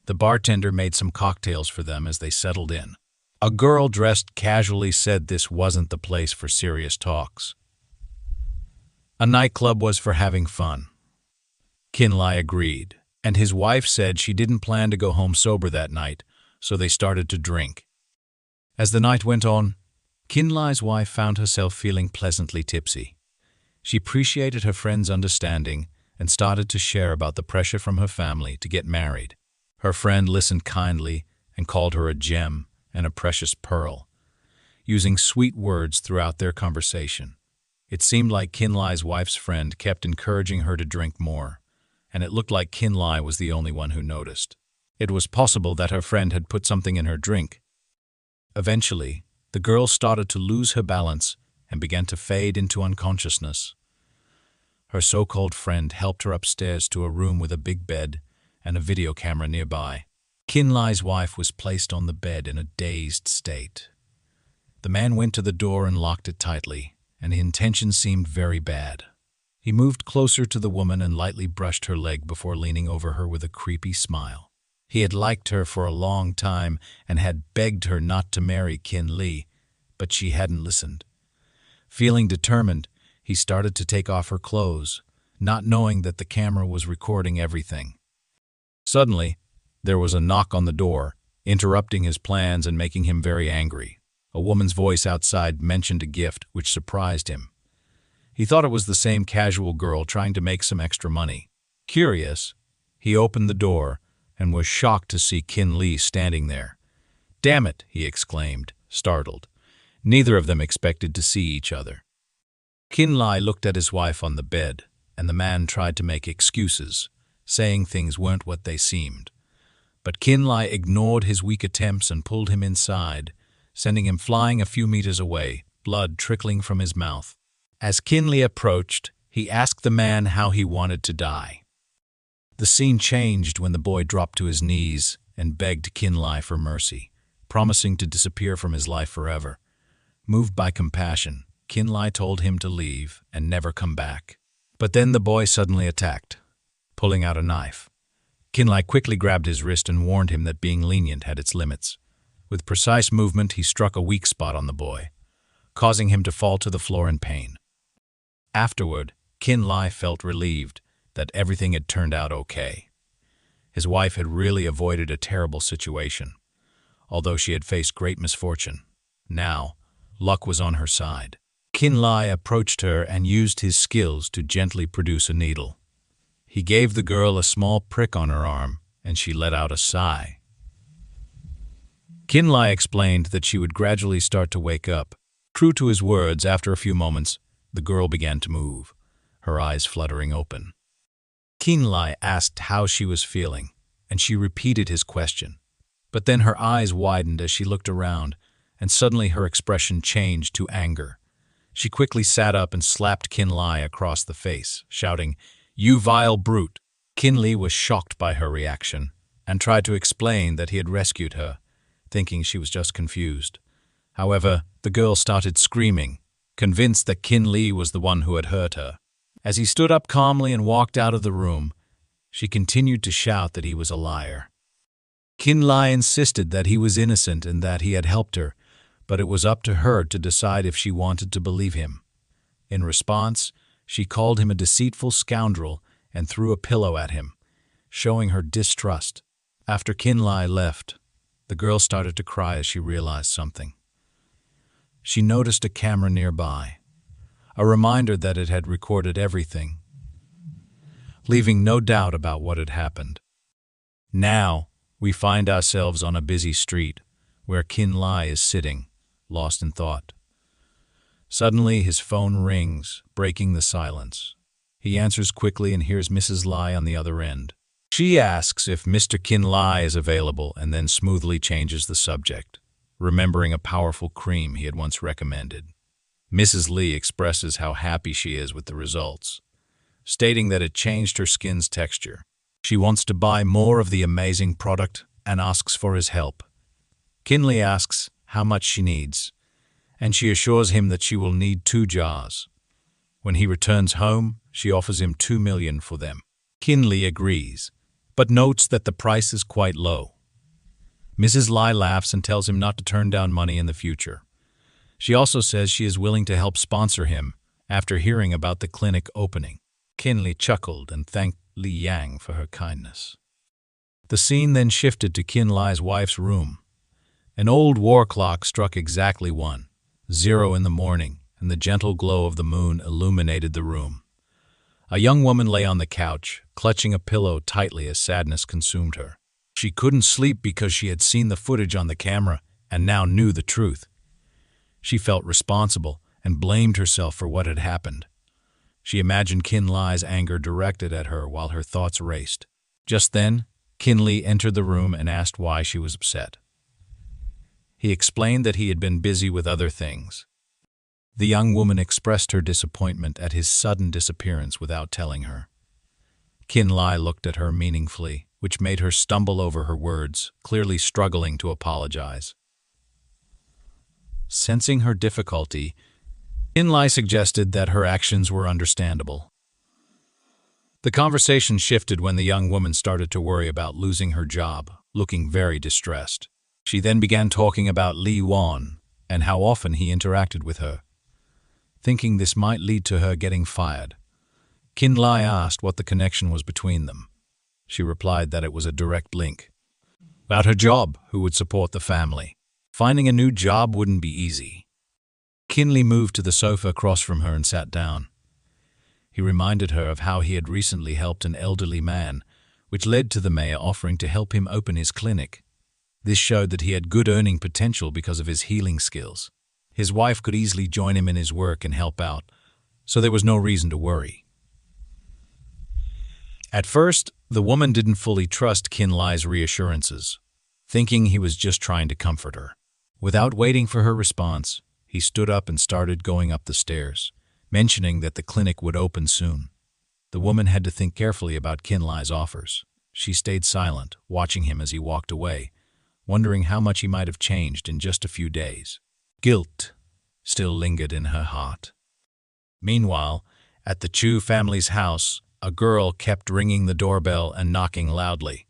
The bartender made some cocktails for them as they settled in. A girl dressed casually said this wasn't the place for serious talks. A nightclub was for having fun. Qin Li agreed, and his wife said she didn't plan to go home sober that night, so they started to drink. As the night went on, Qin Li's wife found herself feeling pleasantly tipsy. She appreciated her friend's understanding and started to share about the pressure from her family to get married. Her friend listened kindly and called her a gem and a precious pearl, using sweet words throughout their conversation. It seemed like Qin Li's wife's friend kept encouraging her to drink more, and it looked like Qin Li was the only one who noticed. It was possible that her friend had put something in her drink. Eventually, the girl started to lose her balance and began to fade into unconsciousness. Her so-called friend helped her upstairs to a room with a big bed and a video camera nearby. Qin Li's wife was placed on the bed in a dazed state. The man went to the door and locked it tightly, and his intention seemed very bad. He moved closer to the woman and lightly brushed her leg before leaning over her with a creepy smile. He had liked her for a long time and had begged her not to marry Qin Li, but she hadn't listened. Feeling determined, he started to take off her clothes, not knowing that the camera was recording everything. Suddenly, there was a knock on the door, interrupting his plans and making him very angry. A woman's voice outside mentioned a gift, which surprised him. He thought it was the same casual girl trying to make some extra money. Curious, he opened the door and was shocked to see Qin Li standing there. "Damn it," he exclaimed, startled. Neither of them expected to see each other. Qin Li looked at his wife on the bed, and the man tried to make excuses, saying things weren't what they seemed. But Qin Li ignored his weak attempts and pulled him inside, sending him flying a few meters away, blood trickling from his mouth. As Qin Li approached, he asked the man how he wanted to die. The scene changed when the boy dropped to his knees and begged Qin Li for mercy, promising to disappear from his life forever. Moved by compassion, Qin Li told him to leave and never come back. But then the boy suddenly attacked, pulling out a knife. Qin Li quickly grabbed his wrist and warned him that being lenient had its limits. With precise movement, he struck a weak spot on the boy, causing him to fall to the floor in pain. Afterward, Qin Li felt relieved that everything had turned out okay. His wife had really avoided a terrible situation, although she had faced great misfortune. Now, luck was on her side. Qin Li approached her and used his skills to gently produce a needle. He gave the girl a small prick on her arm, and she let out a sigh. Qin Li explained that she would gradually start to wake up. True to his words, after a few moments, the girl began to move, her eyes fluttering open. Qin Li asked how she was feeling, and she repeated his question. But then her eyes widened as she looked around, and suddenly her expression changed to anger. She quickly sat up and slapped Qin Li across the face, shouting, "You vile brute!" Qin Li was shocked by her reaction and tried to explain that he had rescued her, thinking she was just confused. However, the girl started screaming, convinced that Qin Li was the one who had hurt her. As he stood up calmly and walked out of the room, she continued to shout that he was a liar. Qin Li insisted that he was innocent and that he had helped her, but it was up to her to decide if she wanted to believe him. In response, she called him a deceitful scoundrel and threw a pillow at him, showing her distrust. After Qin Li left, the girl started to cry as she realized something. She noticed a camera nearby, a reminder that it had recorded everything, leaving no doubt about what had happened. Now, we find ourselves on a busy street where Qin Li is sitting, lost in thought. Suddenly, his phone rings, breaking the silence. He answers quickly and hears Mrs. Li on the other end. She asks if Mr. Qin Li is available and then smoothly changes the subject, remembering a powerful cream he had once recommended. Mrs. Li expresses how happy she is with the results, stating that it changed her skin's texture. She wants to buy more of the amazing product and asks for his help. Qin Li asks how much she needs, and she assures him that she will need 2 jars. When he returns home, she offers him 2 million for them. Qin Li agrees, but notes that the price is quite low. Mrs. Li laughs and tells him not to turn down money in the future. She also says she is willing to help sponsor him after hearing about the clinic opening. Qin Li chuckled and thanked Li Yang for her kindness. The scene then shifted to Qin Li's wife's room. An old war clock struck exactly 1:00 in the morning, and and the gentle glow of the moon illuminated the room. A young woman lay on the couch, clutching a pillow tightly as sadness consumed her. She couldn't sleep because she had seen the footage on the camera and now knew the truth. She felt responsible and blamed herself for what had happened. She imagined Qin Li's anger directed at her while her thoughts raced. Just then, Qin Li entered the room and asked why she was upset. He explained that he had been busy with other things. The young woman expressed her disappointment at his sudden disappearance without telling her. Qin Li looked at her meaningfully, which made her stumble over her words, clearly struggling to apologize. Sensing her difficulty, Qin Li suggested that her actions were understandable. The conversation shifted when the young woman started to worry about losing her job, looking very distressed. She then began talking about Li Wan and how often he interacted with her. Thinking this might lead to her getting fired, Qin Li asked what the connection was between them. She replied that it was a direct link. About her job, who would support the family. Finding a new job wouldn't be easy. Qin Li moved to the sofa across from her and sat down. He reminded her of how he had recently helped an elderly man, which led to the mayor offering to help him open his clinic. This showed that he had good earning potential because of his healing skills. His wife could easily join him in his work and help out, so there was no reason to worry. At first, the woman didn't fully trust Qin Li's reassurances, thinking he was just trying to comfort her. Without waiting for her response, he stood up and started going up the stairs, mentioning that the clinic would open soon. The woman had to think carefully about Qin Li's offers. She stayed silent, watching him as he walked away, wondering how much he might have changed in just a few days. Guilt still lingered in her heart. Meanwhile, at the Chu family's house, a girl kept ringing the doorbell and knocking loudly.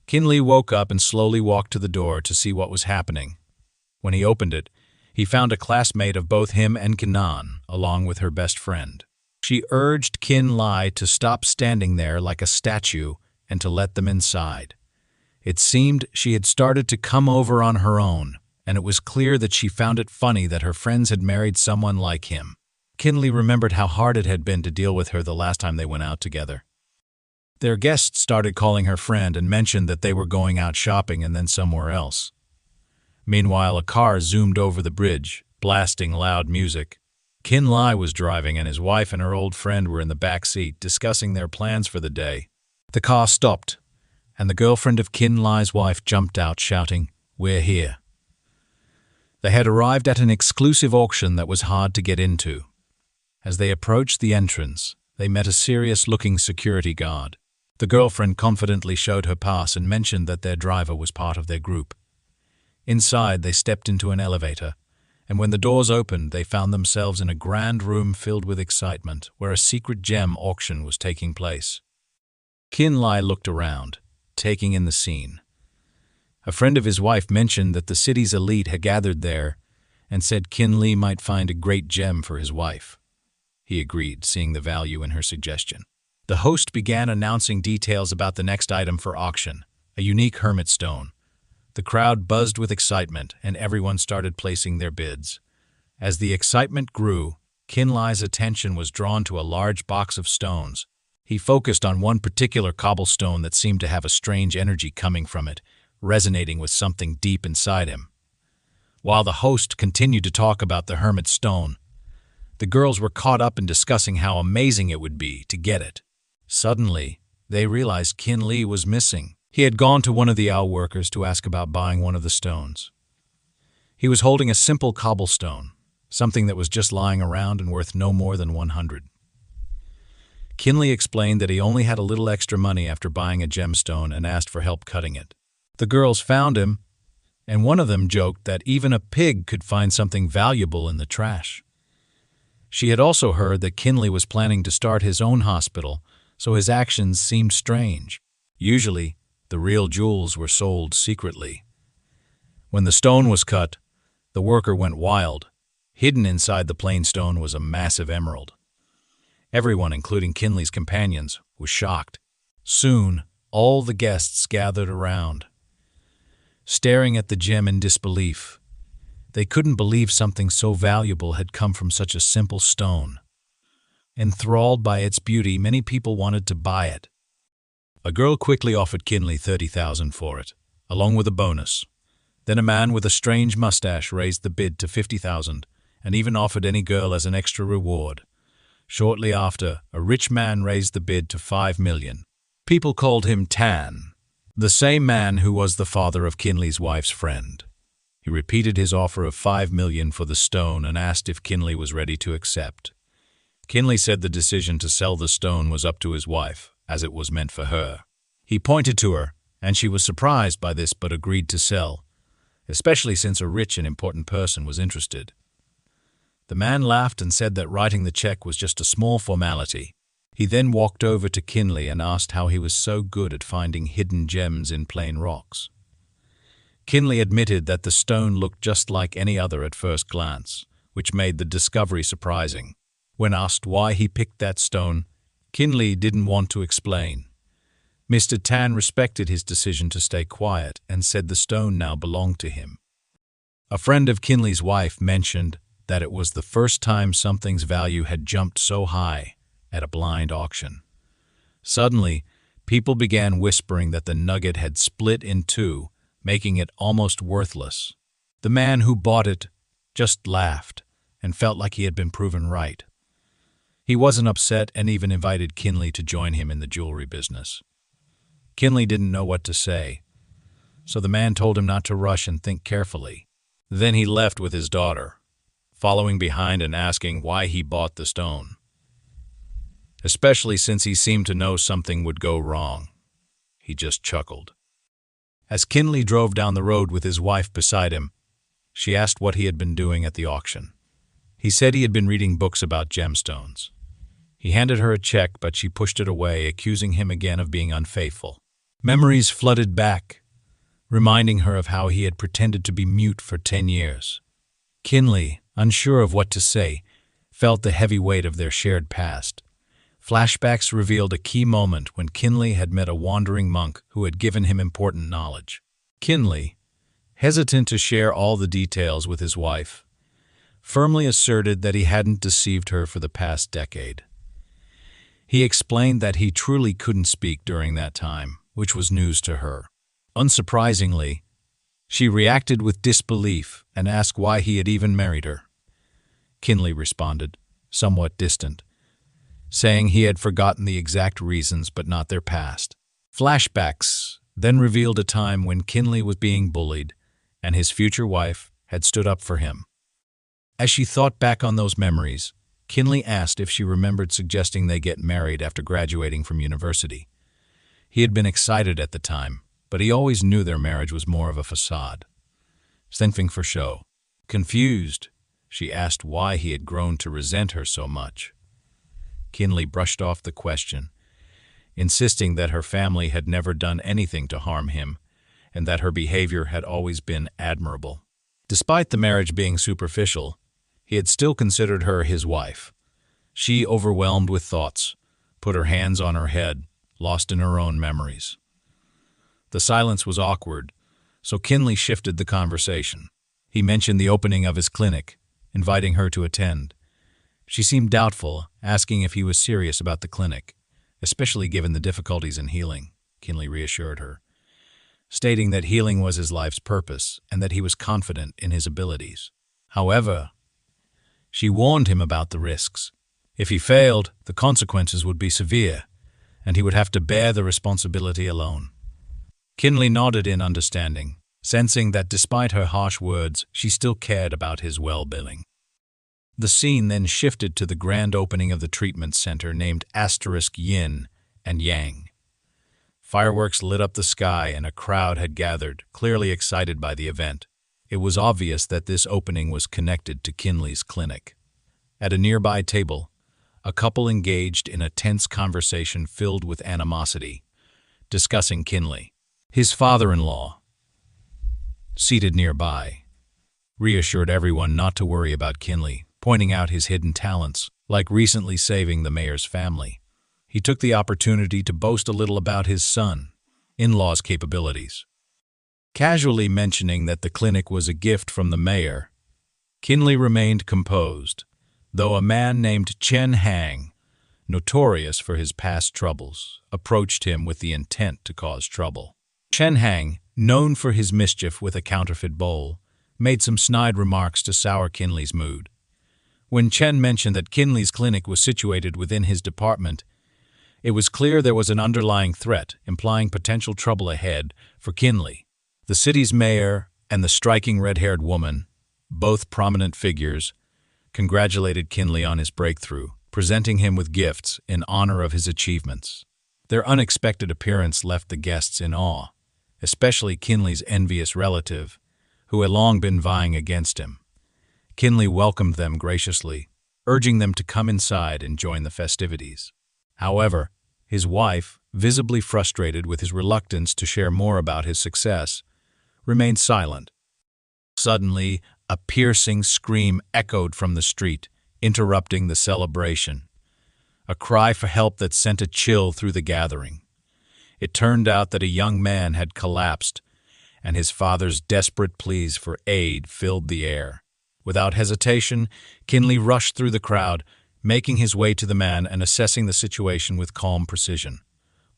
Qin Li woke up and slowly walked to the door to see what was happening. When he opened it, he found a classmate of both him and Kanan, along with her best friend. She urged Qin Li to stop standing there like a statue and to let them inside. It seemed she had started to come over on her own, and it was clear that she found it funny that her friends had married someone like him. Qin Li remembered how hard it had been to deal with her the last time they went out together. Their guests started calling her friend and mentioned that they were going out shopping and then somewhere else. Meanwhile, a car zoomed over the bridge, blasting loud music. Qin Li was driving and his wife and her old friend were in the back seat discussing their plans for the day. The car stopped, and the girlfriend of Qin Li's wife jumped out shouting, "We're here." They had arrived at an exclusive auction that was hard to get into. As they approached the entrance, they met a serious-looking security guard. The girlfriend confidently showed her pass and mentioned that their driver was part of their group. Inside, they stepped into an elevator, and when the doors opened, they found themselves in a grand room filled with excitement, where a secret gem auction was taking place. Qin Li looked around, taking in the scene. A friend of his wife mentioned that the city's elite had gathered there and said Qin Li might find a great gem for his wife. He agreed, seeing the value in her suggestion. The host began announcing details about the next item for auction, a unique hermit stone. The crowd buzzed with excitement, and everyone started placing their bids. As the excitement grew, Qin Li's attention was drawn to a large box of stones. He focused on one particular cobblestone that seemed to have a strange energy coming from it, resonating with something deep inside him. While the host continued to talk about the hermit stone, the girls were caught up in discussing how amazing it would be to get it. Suddenly, they realized Qin Li was missing. He had gone to one of the owl workers to ask about buying one of the stones. He was holding a simple cobblestone, something that was just lying around and worth no more than 100. Qin Li explained that he only had a little extra money after buying a gemstone and asked for help cutting it. The girls found him, and one of them joked that even a pig could find something valuable in the trash. She had also heard that Qin Li was planning to start his own hospital, so his actions seemed strange. Usually, the real jewels were sold secretly. When the stone was cut, the worker went wild. Hidden inside the plain stone was a massive emerald. Everyone, including Qin Li's companions, was shocked. Soon, all the guests gathered around, staring at the gem in disbelief. They couldn't believe something so valuable had come from such a simple stone. Enthralled by its beauty, many people wanted to buy it. A girl quickly offered Qin Li 30,000 for it, along with a bonus. Then a man with a strange mustache raised the bid to 50,000 and even offered any girl as an extra reward. Shortly after, a rich man raised the bid to 5 million. People called him Tan, the same man who was the father of Qin Li's wife's friend. He repeated his offer of 5 million for the stone and asked if Qin Li was ready to accept. Qin Li said the decision to sell the stone was up to his wife, as it was meant for her. He pointed to her, and she was surprised by this but agreed to sell, especially since a rich and important person was interested. The man laughed and said that writing the check was just a small formality. He then walked over to Qin Li and asked how he was so good at finding hidden gems in plain rocks. Qin Li admitted that the stone looked just like any other at first glance, which made the discovery surprising. When asked why he picked that stone, Qin Li didn't want to explain. Mr. Tan respected his decision to stay quiet and said the stone now belonged to him. A friend of Qin Li's wife mentioned that it was the first time something's value had jumped so high at a blind auction. Suddenly, people began whispering that the nugget had split in two, making it almost worthless. The man who bought it just laughed and felt like he had been proven right. He wasn't upset and even invited Qin Li to join him in the jewelry business. Qin Li didn't know what to say, so the man told him not to rush and think carefully. Then he left with his daughter, following behind and asking why he bought the stone, especially since he seemed to know something would go wrong. He just chuckled. As Qin Li drove down the road with his wife beside him, she asked what he had been doing at the auction. He said he had been reading books about gemstones. He handed her a check, but she pushed it away, accusing him again of being unfaithful. Memories flooded back, reminding her of how he had pretended to be mute for 10 years. Qin Li, unsure of what to say, felt the heavy weight of their shared past. Flashbacks revealed a key moment when Qin Li had met a wandering monk who had given him important knowledge. Qin Li, hesitant to share all the details with his wife, firmly asserted that he hadn't deceived her for the past decade. He explained that he truly couldn't speak during that time, which was news to her. Unsurprisingly, she reacted with disbelief and asked why he had even married her. Qin Li responded, somewhat distant, saying he had forgotten the exact reasons but not their past. Flashbacks then revealed a time when Qin Li was being bullied and his future wife had stood up for him. As she thought back on those memories, Qin Li asked if she remembered suggesting they get married after graduating from university. He had been excited at the time, but he always knew their marriage was more of a facade, something for show. Confused, she asked why he had grown to resent her so much. Qin Li brushed off the question, insisting that her family had never done anything to harm him and that her behavior had always been admirable. Despite the marriage being superficial, he had still considered her his wife. She, overwhelmed with thoughts, put her hands on her head, lost in her own memories. The silence was awkward, so Qin Li shifted the conversation. He mentioned the opening of his clinic, inviting her to attend. She seemed doubtful, asking if he was serious about the clinic, especially given the difficulties in healing. Qin Li reassured her, stating that healing was his life's purpose and that he was confident in his abilities. However, she warned him about the risks. If he failed, the consequences would be severe, and he would have to bear the responsibility alone. Qin Li nodded in understanding, sensing that despite her harsh words, she still cared about his well-being. The scene then shifted to the grand opening of the treatment center named Yin and Yang. Fireworks lit up the sky and a crowd had gathered, clearly excited by the event. It was obvious that this opening was connected to Qin Li's clinic. At a nearby table, a couple engaged in a tense conversation filled with animosity, discussing Qin Li. His father-in-law, seated nearby, reassured everyone not to worry about Qin Li, pointing out his hidden talents, like recently saving the mayor's family. He took the opportunity to boast a little about his son-in-law's capabilities, casually mentioning that the clinic was a gift from the mayor Qin Li remained composed, though a man named Chen Hang, notorious for his past troubles, approached him with the intent to cause trouble. Chen Hang, known for his mischief with a counterfeit bowl, made some snide remarks to sour Qin Li's mood. When Chen mentioned that Qin Li's clinic was situated within his department, it was clear there was an underlying threat, implying potential trouble ahead for Qin Li. The city's mayor and the striking red-haired woman, both prominent figures, congratulated Qin Li on his breakthrough, presenting him with gifts in honor of his achievements. Their unexpected appearance left the guests in awe, especially Qin Li's envious relative, who had long been vying against him. Qin Li welcomed them graciously, urging them to come inside and join the festivities. However, his wife, visibly frustrated with his reluctance to share more about his success, remained silent. Suddenly, a piercing scream echoed from the street, interrupting the celebration. A cry for help that sent a chill through the gathering. It turned out that a young man had collapsed, and his father's desperate pleas for aid filled the air. Without hesitation, Qin Li rushed through the crowd, making his way to the man and assessing the situation with calm precision.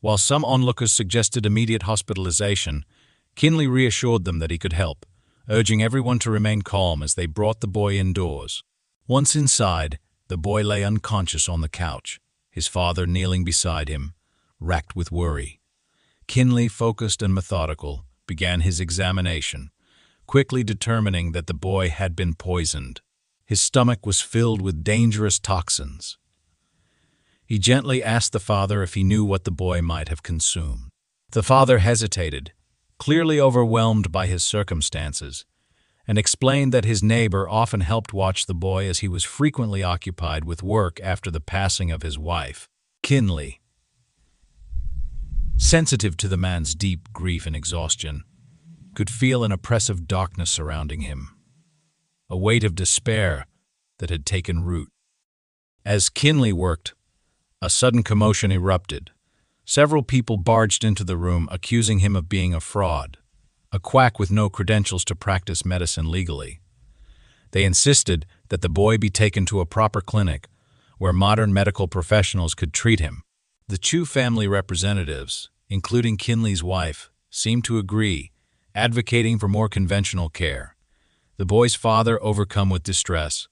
While some onlookers suggested immediate hospitalization, Qin Li reassured them that he could help, urging everyone to remain calm as they brought the boy indoors. Once inside, the boy lay unconscious on the couch, his father kneeling beside him, racked with worry. Qin Li, focused and methodical, began his examination, quickly determining that the boy had been poisoned. His stomach was filled with dangerous toxins. He gently asked the father if he knew what the boy might have consumed. The father hesitated, clearly overwhelmed by his circumstances, and explained that his neighbor often helped watch the boy as he was frequently occupied with work after the passing of his wife. Qin Li, sensitive to the man's deep grief and exhaustion, could feel an oppressive darkness surrounding him, a weight of despair that had taken root. As Qin Li worked, a sudden commotion erupted. Several people barged into the room, accusing him of being a fraud, a quack with no credentials to practice medicine legally. They insisted that the boy be taken to a proper clinic where modern medical professionals could treat him. The Chu family representatives, including Qin Li's wife, seemed to agree, advocating for more conventional care. The boy's father, overcome with distress,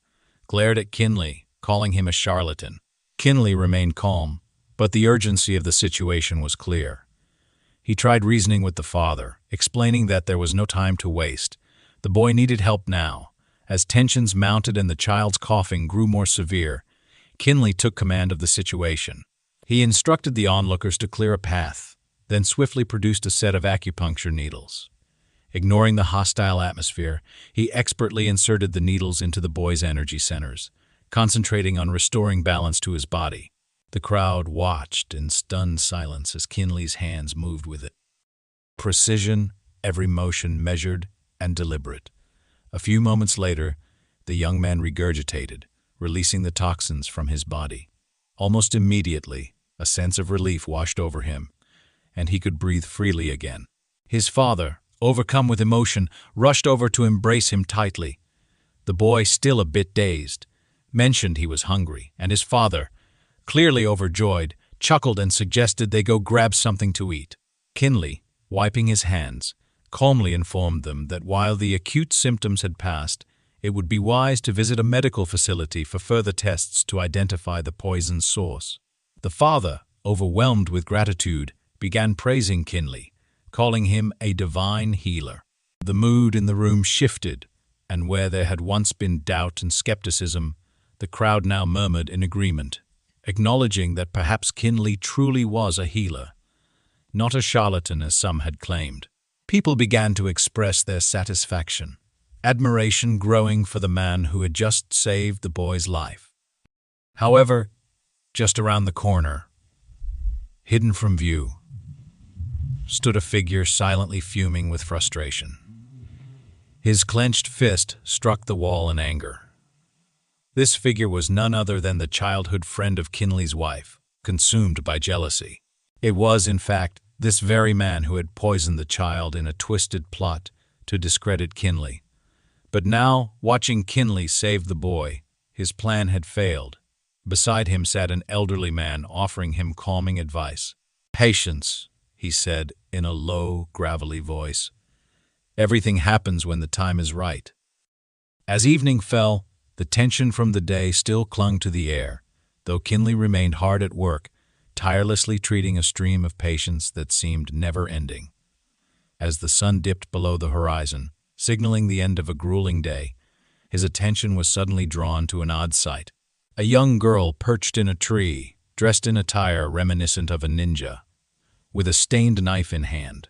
glared at Qin Li, calling him a charlatan. Qin Li remained calm, but the urgency of the situation was clear. He tried reasoning with the father, explaining that there was no time to waste. The boy needed help now. As tensions mounted and the child's coughing grew more severe, Qin Li took command of the situation. He instructed the onlookers to clear a path, then swiftly produced a set of acupuncture needles. Ignoring the hostile atmosphere, he expertly inserted the needles into the boy's energy centers, concentrating on restoring balance to his body. The crowd watched in stunned silence as Qin Li's hands moved with it. Precision, every motion measured and deliberate. A few moments later, the young man regurgitated, releasing the toxins from his body. Almost immediately, a sense of relief washed over him, and he could breathe freely again. His father, overcome with emotion, rushed over to embrace him tightly. The boy, still a bit dazed, mentioned he was hungry, and his father, clearly overjoyed, chuckled and suggested they go grab something to eat. Qin Li, wiping his hands, calmly informed them that while the acute symptoms had passed, it would be wise to visit a medical facility for further tests to identify the poison's source. The father, overwhelmed with gratitude, began praising Qin Li, calling him a divine healer. The mood in the room shifted, and where there had once been doubt and skepticism, the crowd now murmured in agreement, acknowledging that perhaps Qin Li truly was a healer, not a charlatan as some had claimed. People began to express their satisfaction, admiration growing for the man who had just saved the boy's life. However, just around the corner, hidden from view, stood a figure silently fuming with frustration. His clenched fist struck the wall in anger. This figure was none other than the childhood friend of Qin Li's wife, consumed by jealousy. It was, in fact, this very man who had poisoned the child in a twisted plot to discredit Qin Li. But now, watching Qin Li save the boy, his plan had failed. Beside him sat an elderly man offering him calming advice. "Patience," he said in a low, gravelly voice. "Everything happens when the time is right." As evening fell, the tension from the day still clung to the air, though Qin Li remained hard at work, tirelessly treating a stream of patients that seemed never-ending. As the sun dipped below the horizon, signaling the end of a grueling day, his attention was suddenly drawn to an odd sight. A young girl perched in a tree, dressed in attire reminiscent of a ninja, with a stained knife in hand.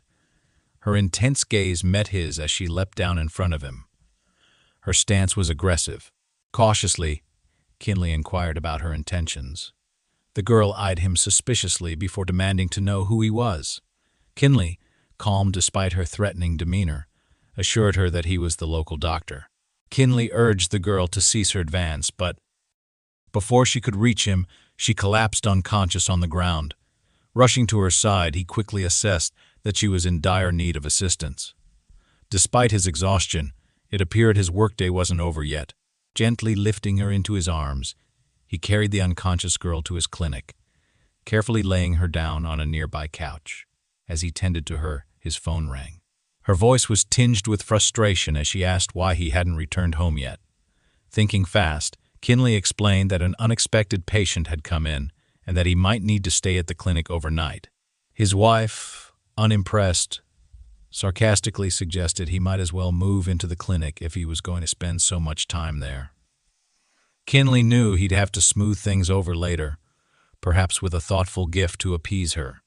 Her intense gaze met his as she leapt down in front of him. Her stance was aggressive. Cautiously, Qin Li inquired about her intentions. The girl eyed him suspiciously before demanding to know who he was. Qin Li, calm despite her threatening demeanor, assured her that he was the local doctor. Qin Li urged the girl to cease her advance, but before she could reach him, she collapsed unconscious on the ground. Rushing to her side, he quickly assessed that she was in dire need of assistance. Despite his exhaustion, it appeared his workday wasn't over yet. Gently lifting her into his arms, he carried the unconscious girl to his clinic, carefully laying her down on a nearby couch. As he tended to her, his phone rang. Her voice was tinged with frustration as she asked why he hadn't returned home yet. Thinking fast, Qin Li explained that an unexpected patient had come in and that he might need to stay at the clinic overnight. His wife, unimpressed, sarcastically suggested he might as well move into the clinic if he was going to spend so much time there. Qin Li knew he'd have to smooth things over later, perhaps with a thoughtful gift to appease her.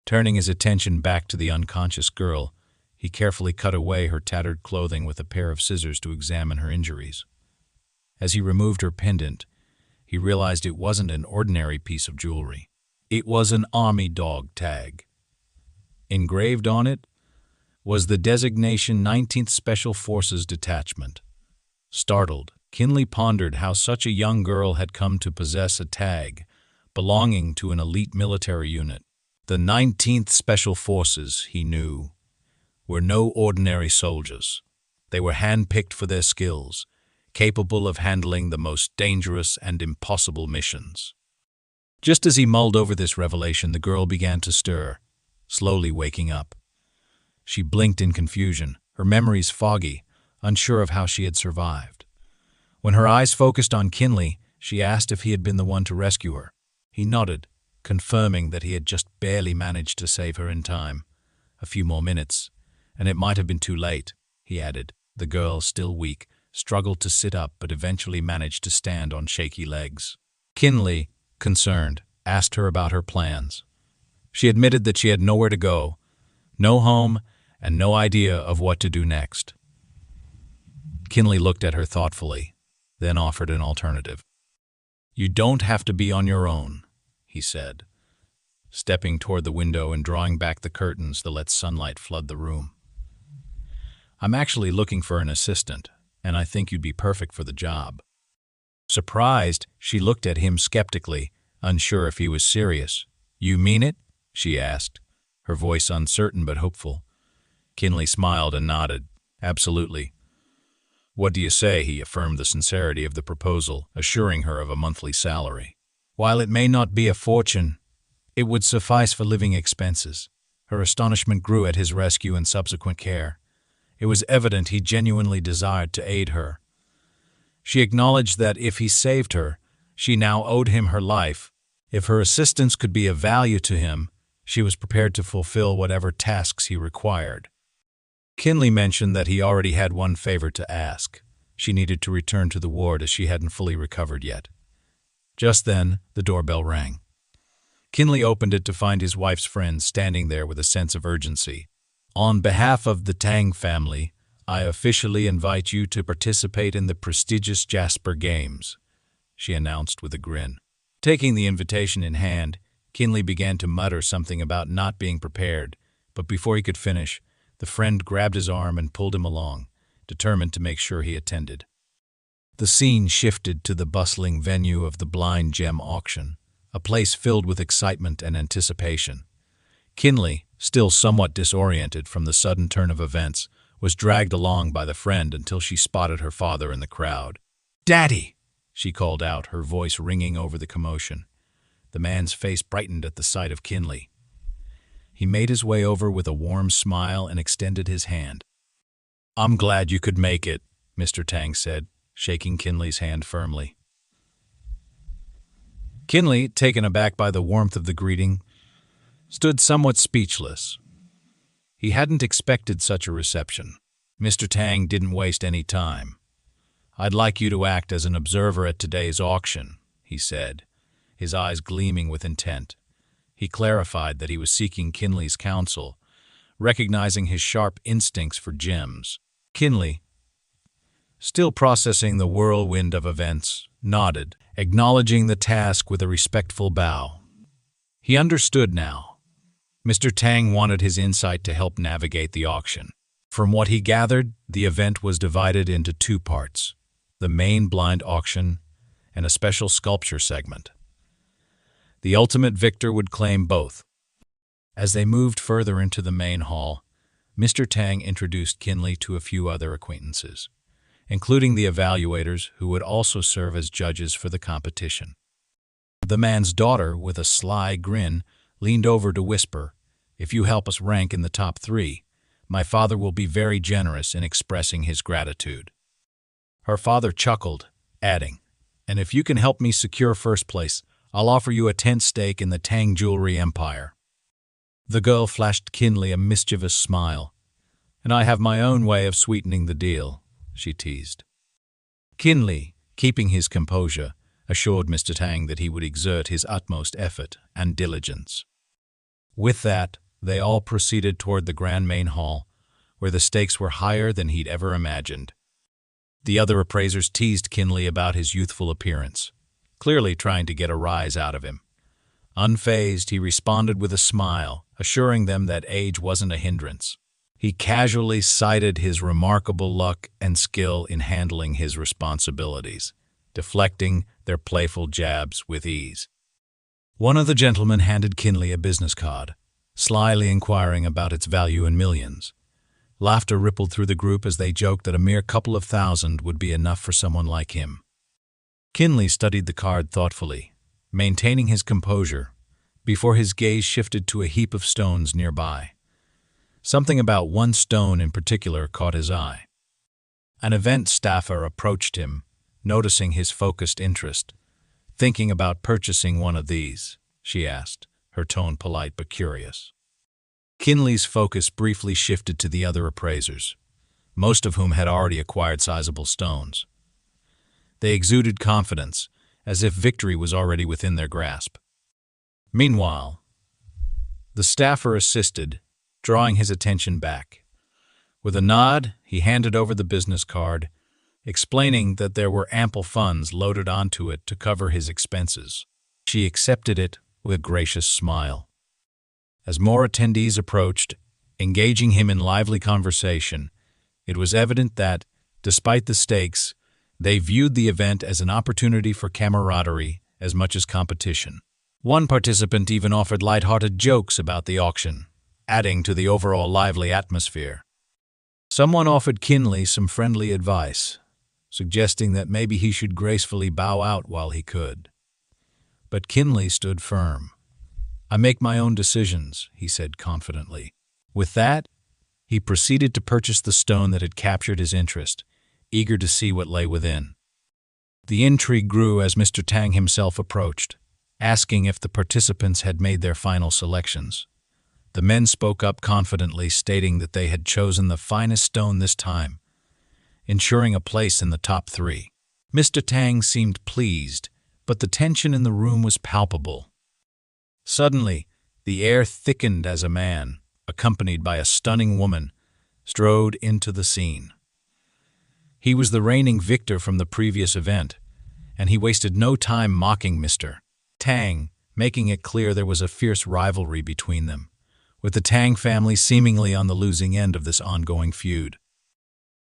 Turning his attention back to the unconscious girl, he carefully cut away her tattered clothing with a pair of scissors to examine her injuries. As he removed her pendant, he realized it wasn't an ordinary piece of jewelry. It was an army dog tag. Engraved on it was the designation 19th Special Forces Detachment. Startled, Qin Li pondered how such a young girl had come to possess a tag belonging to an elite military unit. The 19th Special Forces, he knew, were no ordinary soldiers. They were handpicked for their skills, capable of handling the most dangerous and impossible missions. Just as he mulled over this revelation, the girl began to stir, slowly waking up. She blinked in confusion, her memories foggy, unsure of how she had survived. When her eyes focused on Qin Li, she asked if he had been the one to rescue her. He nodded, confirming that he had just barely managed to save her in time. A few more minutes, and it might have been too late, he added. The girl, still weak, struggled to sit up but eventually managed to stand on shaky legs. Qin Li, concerned, asked her about her plans. She admitted that she had nowhere to go, no home, and no idea of what to do next. Qin Li looked at her thoughtfully, then offered an alternative. "You don't have to be on your own," he said, stepping toward the window and drawing back the curtains to let sunlight flood the room. "I'm actually looking for an assistant, and I think you'd be perfect for the job." Surprised, she looked at him skeptically, unsure if he was serious. "You mean it?" she asked, her voice uncertain but hopeful. Qin Li smiled and nodded. "Absolutely." "What do you say?" He affirmed the sincerity of the proposal, assuring her of a monthly salary. "While it may not be a fortune, it would suffice for living expenses." Her astonishment grew at his rescue and subsequent care. It was evident he genuinely desired to aid her. She acknowledged that if he saved her, she now owed him her life. If her assistance could be of value to him, she was prepared to fulfill whatever tasks he required. Qin Li mentioned that he already had one favor to ask. She needed to return to the ward as she hadn't fully recovered yet. Just then, the doorbell rang. Qin Li opened it to find his wife's friend standing there with a sense of urgency. "On behalf of the Tang family, I officially invite you to participate in the prestigious Jasper Games," she announced with a grin. Taking the invitation in hand, Qin Li began to mutter something about not being prepared, but before he could finish, the friend grabbed his arm and pulled him along, determined to make sure he attended. The scene shifted to the bustling venue of the Blind Gem Auction, a place filled with excitement and anticipation. Qin Li, still somewhat disoriented from the sudden turn of events, was dragged along by the friend until she spotted her father in the crowd. "Daddy!" she called out, her voice ringing over the commotion. The man's face brightened at the sight of Qin Li. He made his way over with a warm smile and extended his hand. "I'm glad you could make it," Mr. Tang said, shaking Qin Li's hand firmly. Qin Li, taken aback by the warmth of the greeting, stood somewhat speechless. He hadn't expected such a reception. Mr. Tang didn't waste any time. "I'd like you to act as an observer at today's auction," he said, his eyes gleaming with intent. He clarified that he was seeking Qin Li's counsel, recognizing his sharp instincts for gems. Qin Li, still processing the whirlwind of events, nodded, acknowledging the task with a respectful bow. He understood now. Mr. Tang wanted his insight to help navigate the auction. From what he gathered, the event was divided into two parts: the main blind auction and a special sculpture segment. The ultimate victor would claim both. As they moved further into the main hall, Mr. Tang introduced Qin Li to a few other acquaintances, including the evaluators who would also serve as judges for the competition. The man's daughter, with a sly grin, leaned over to whisper, "If you help us rank in the top 3, my father will be very generous in expressing his gratitude." Her father chuckled, adding, "And if you can help me secure first place, I'll offer you a 10th stake in the Tang jewelry empire." The girl flashed Qin Li a mischievous smile. "And I have my own way of sweetening the deal," she teased. Qin Li, keeping his composure, assured Mr. Tang that he would exert his utmost effort and diligence. With that, they all proceeded toward the grand main hall, where the stakes were higher than he'd ever imagined. The other appraisers teased Qin Li about his youthful appearance, clearly trying to get a rise out of him. Unfazed, he responded with a smile, assuring them that age wasn't a hindrance. He casually cited his remarkable luck and skill in handling his responsibilities, deflecting their playful jabs with ease. One of the gentlemen handed Qin Li a business card, slyly inquiring about its value in millions. Laughter rippled through the group as they joked that a mere couple of thousand would be enough for someone like him. Qin Li studied the card thoughtfully, maintaining his composure, before his gaze shifted to a heap of stones nearby. Something about one stone in particular caught his eye. An event staffer approached him, noticing his focused interest. "Thinking about purchasing one of these?" she asked, her tone polite but curious. Qin Li's focus briefly shifted to the other appraisers, most of whom had already acquired sizable stones. They exuded confidence, as if victory was already within their grasp. Meanwhile, the staffer assisted, drawing his attention back. With a nod, he handed over the business card, explaining that there were ample funds loaded onto it to cover his expenses. She accepted it with a gracious smile. As more attendees approached, engaging him in lively conversation, it was evident that, despite the stakes, they viewed the event as an opportunity for camaraderie as much as competition. One participant even offered light-hearted jokes about the auction, adding to the overall lively atmosphere. Someone offered Qin Li some friendly advice, suggesting that maybe he should gracefully bow out while he could. But Qin Li stood firm. "I make my own decisions," he said confidently. With that, he proceeded to purchase the stone that had captured his interest, eager to see what lay within. The intrigue grew as Mr. Tang himself approached, asking if the participants had made their final selections. The men spoke up confidently, stating that they had chosen the finest stone this time, ensuring a place in the top 3. Mr. Tang seemed pleased, but the tension in the room was palpable. Suddenly, the air thickened as a man, accompanied by a stunning woman, strode into the scene. He was the reigning victor from the previous event, and he wasted no time mocking Mr. Tang, making it clear there was a fierce rivalry between them, with the Tang family seemingly on the losing end of this ongoing feud.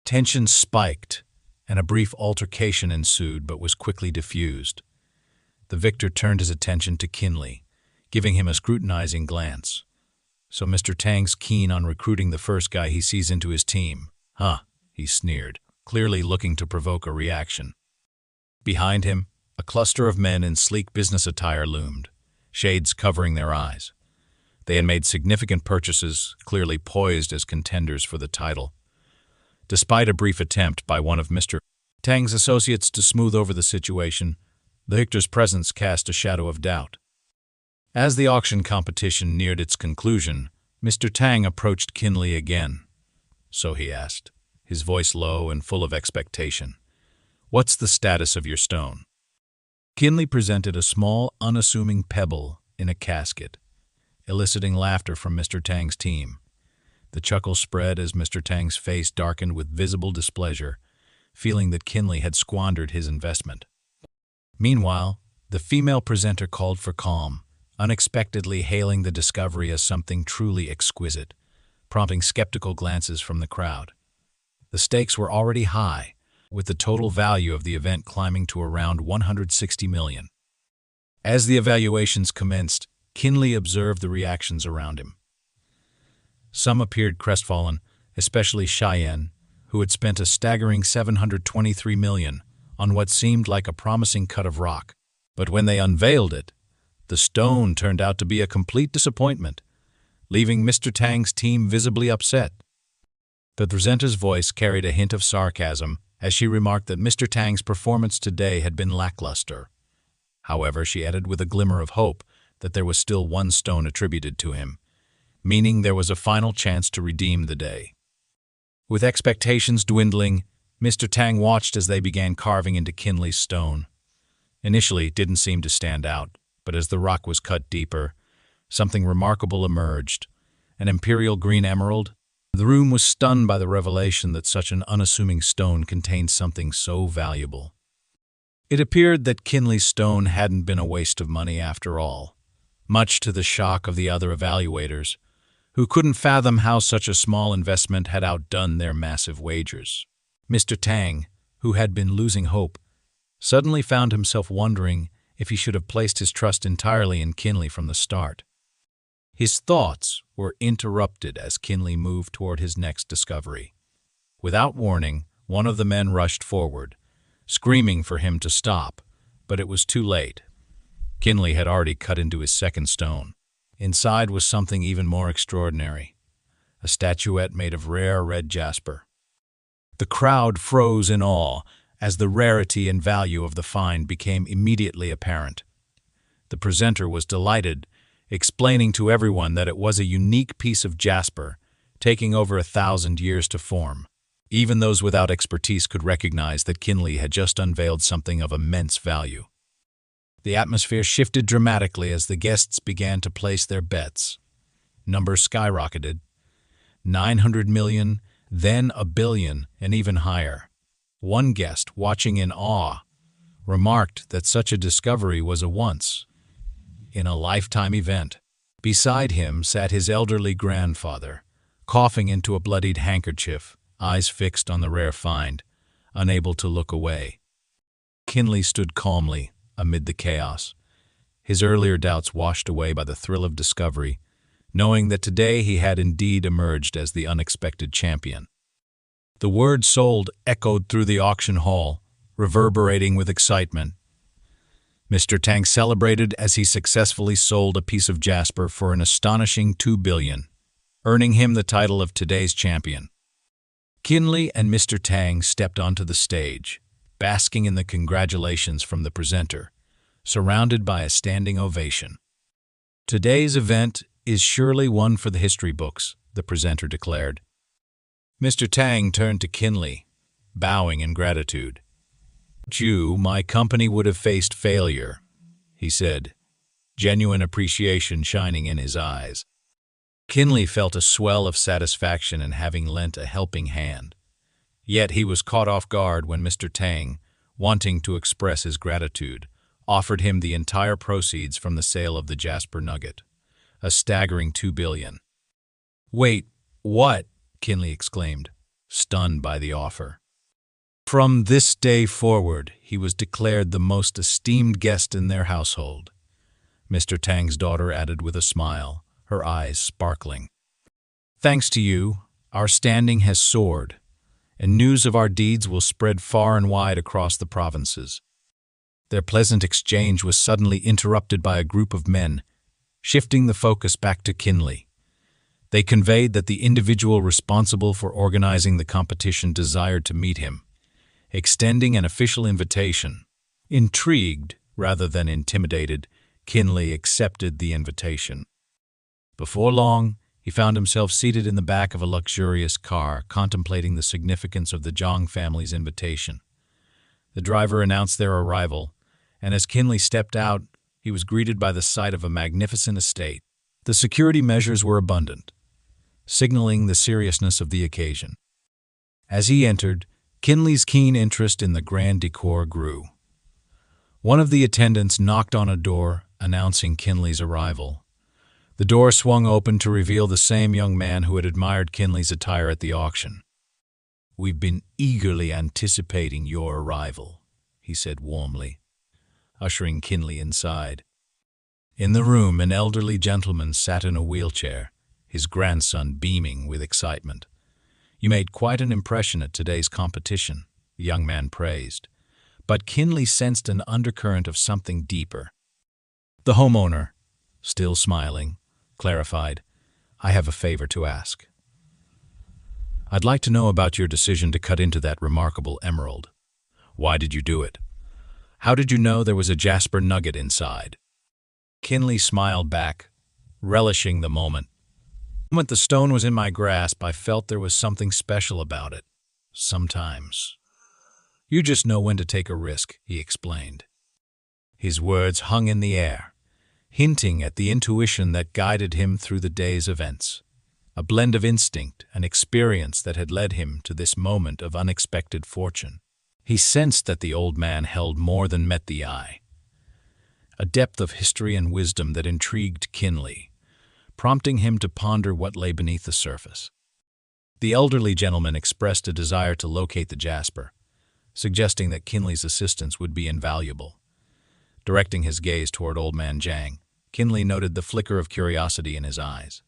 Tension spiked, and a brief altercation ensued but was quickly diffused. The victor turned his attention to Qin Li, giving him a scrutinizing glance. So Mr. Tang's keen on recruiting the first guy he sees into his team. Huh, he sneered, clearly looking to provoke a reaction. Behind him, a cluster of men in sleek business attire loomed, shades covering their eyes. They had made significant purchases, clearly poised as contenders for the title. Despite a brief attempt by one of Mr. Tang's associates to smooth over the situation, the victor's presence cast a shadow of doubt. As the auction competition neared its conclusion, Mr. Tang approached Qin Li again. So he asked, his voice low and full of expectation, "What's the status of your stone?" Qin Li presented a small, unassuming pebble in a casket, eliciting laughter from Mr. Tang's team. The chuckle spread as Mr. Tang's face darkened with visible displeasure, feeling that Qin Li had squandered his investment. Meanwhile, the female presenter called for calm, unexpectedly hailing the discovery as something truly exquisite, prompting skeptical glances from the crowd. The stakes were already high, with the total value of the event climbing to around 160 million. As the evaluations commenced, Qin Li observed the reactions around him. Some appeared crestfallen, especially Cheyenne, who had spent a staggering 723 million on what seemed like a promising cut of rock. But when they unveiled it, the stone turned out to be a complete disappointment, leaving Mr. Tang's team visibly upset. The presenter's voice carried a hint of sarcasm as she remarked that Mr. Tang's performance today had been lackluster. However, she added with a glimmer of hope that there was still one stone attributed to him, meaning there was a final chance to redeem the day. With expectations dwindling, Mr. Tang watched as they began carving into Qin Li's stone. Initially, it didn't seem to stand out, but as the rock was cut deeper, something remarkable emerged, an imperial green emerald. The room was stunned by the revelation that such an unassuming stone contained something so valuable. It appeared that Qin Li's stone hadn't been a waste of money after all, much to the shock of the other evaluators, who couldn't fathom how such a small investment had outdone their massive wagers. Mr. Tang, who had been losing hope, suddenly found himself wondering if he should have placed his trust entirely in Qin Li from the start. His thoughts were interrupted as Qin Li moved toward his next discovery. Without warning, one of the men rushed forward, screaming for him to stop, but it was too late. Qin Li had already cut into his second stone. Inside was something even more extraordinary, a statuette made of rare red jasper. The crowd froze in awe as the rarity and value of the find became immediately apparent. The presenter was delighted, explaining to everyone that it was a unique piece of jasper, taking over 1,000 years to form. Even those without expertise could recognize that Qin Li had just unveiled something of immense value. The atmosphere shifted dramatically as the guests began to place their bets. Numbers skyrocketed. 900 million, then 1 billion, and even higher. One guest, watching in awe, remarked that such a discovery was a once-in-a-lifetime event. Beside him sat his elderly grandfather, coughing into a bloodied handkerchief, eyes fixed on the rare find, unable to look away. Qin Li stood calmly amid the chaos, his earlier doubts washed away by the thrill of discovery, knowing that today he had indeed emerged as the unexpected champion. The word sold echoed through the auction hall, reverberating with excitement. Mr. Tang celebrated as he successfully sold a piece of jasper for an astonishing 2 billion, earning him the title of today's champion. Qin Li and Mr. Tang stepped onto the stage, basking in the congratulations from the presenter, surrounded by a standing ovation. "Today's event is surely one for the history books," the presenter declared. Mr. Tang turned to Qin Li, bowing in gratitude. "You, my company would have faced failure," he said, genuine appreciation shining in his eyes. Qin Li felt a swell of satisfaction in having lent a helping hand. Yet he was caught off guard when Mr. Tang, wanting to express his gratitude, offered him the entire proceeds from the sale of the Jasper nugget, a staggering 2 billion. "Wait, what?" Qin Li exclaimed, stunned by the offer. From this day forward, he was declared the most esteemed guest in their household, Mr. Tang's daughter added with a smile, her eyes sparkling. "Thanks to you, our standing has soared. and news of our deeds will spread far and wide across the provinces. Their pleasant exchange was suddenly interrupted by a group of men, shifting the focus back to Qin Li. They conveyed that the individual responsible for organizing the competition desired to meet him, extending an official invitation. Intrigued, rather than intimidated, Qin Li accepted the invitation. Before long, he found himself seated in the back of a luxurious car, contemplating the significance of the Zhang family's invitation. The driver announced their arrival, and as Qin Li stepped out, he was greeted by the sight of a magnificent estate. The security measures were abundant, signaling the seriousness of the occasion. As he entered, Qin Li's keen interest in the grand decor grew. One of the attendants knocked on a door, announcing Qin Li's arrival. The door swung open to reveal the same young man who had admired Qin Li's attire at the auction. "We've been eagerly anticipating your arrival," he said warmly, ushering Qin Li inside. In the room, an elderly gentleman sat in a wheelchair, his grandson beaming with excitement. "You made quite an impression at today's competition," the young man praised. But Qin Li sensed an undercurrent of something deeper. The homeowner, still smiling, clarified, "I have a favor to ask. I'd like to know about your decision to cut into that remarkable emerald. Why did you do it? How did you know there was a Jasper nugget inside?" Qin Li smiled back, relishing the moment. "The moment the stone was in my grasp, I felt there was something special about it. Sometimes you just know when to take a risk," he explained. His words hung in the air, hinting at the intuition that guided him through the day's events, a blend of instinct and experience that had led him to this moment of unexpected fortune. He sensed that the old man held more than met the eye, a depth of history and wisdom that intrigued Qin Li, prompting him to ponder what lay beneath the surface. The elderly gentleman expressed a desire to locate the Jasper, suggesting that Qin Li's assistance would be invaluable. Directing his gaze toward old man Zhang, Qin Li noted the flicker of curiosity in his eyes,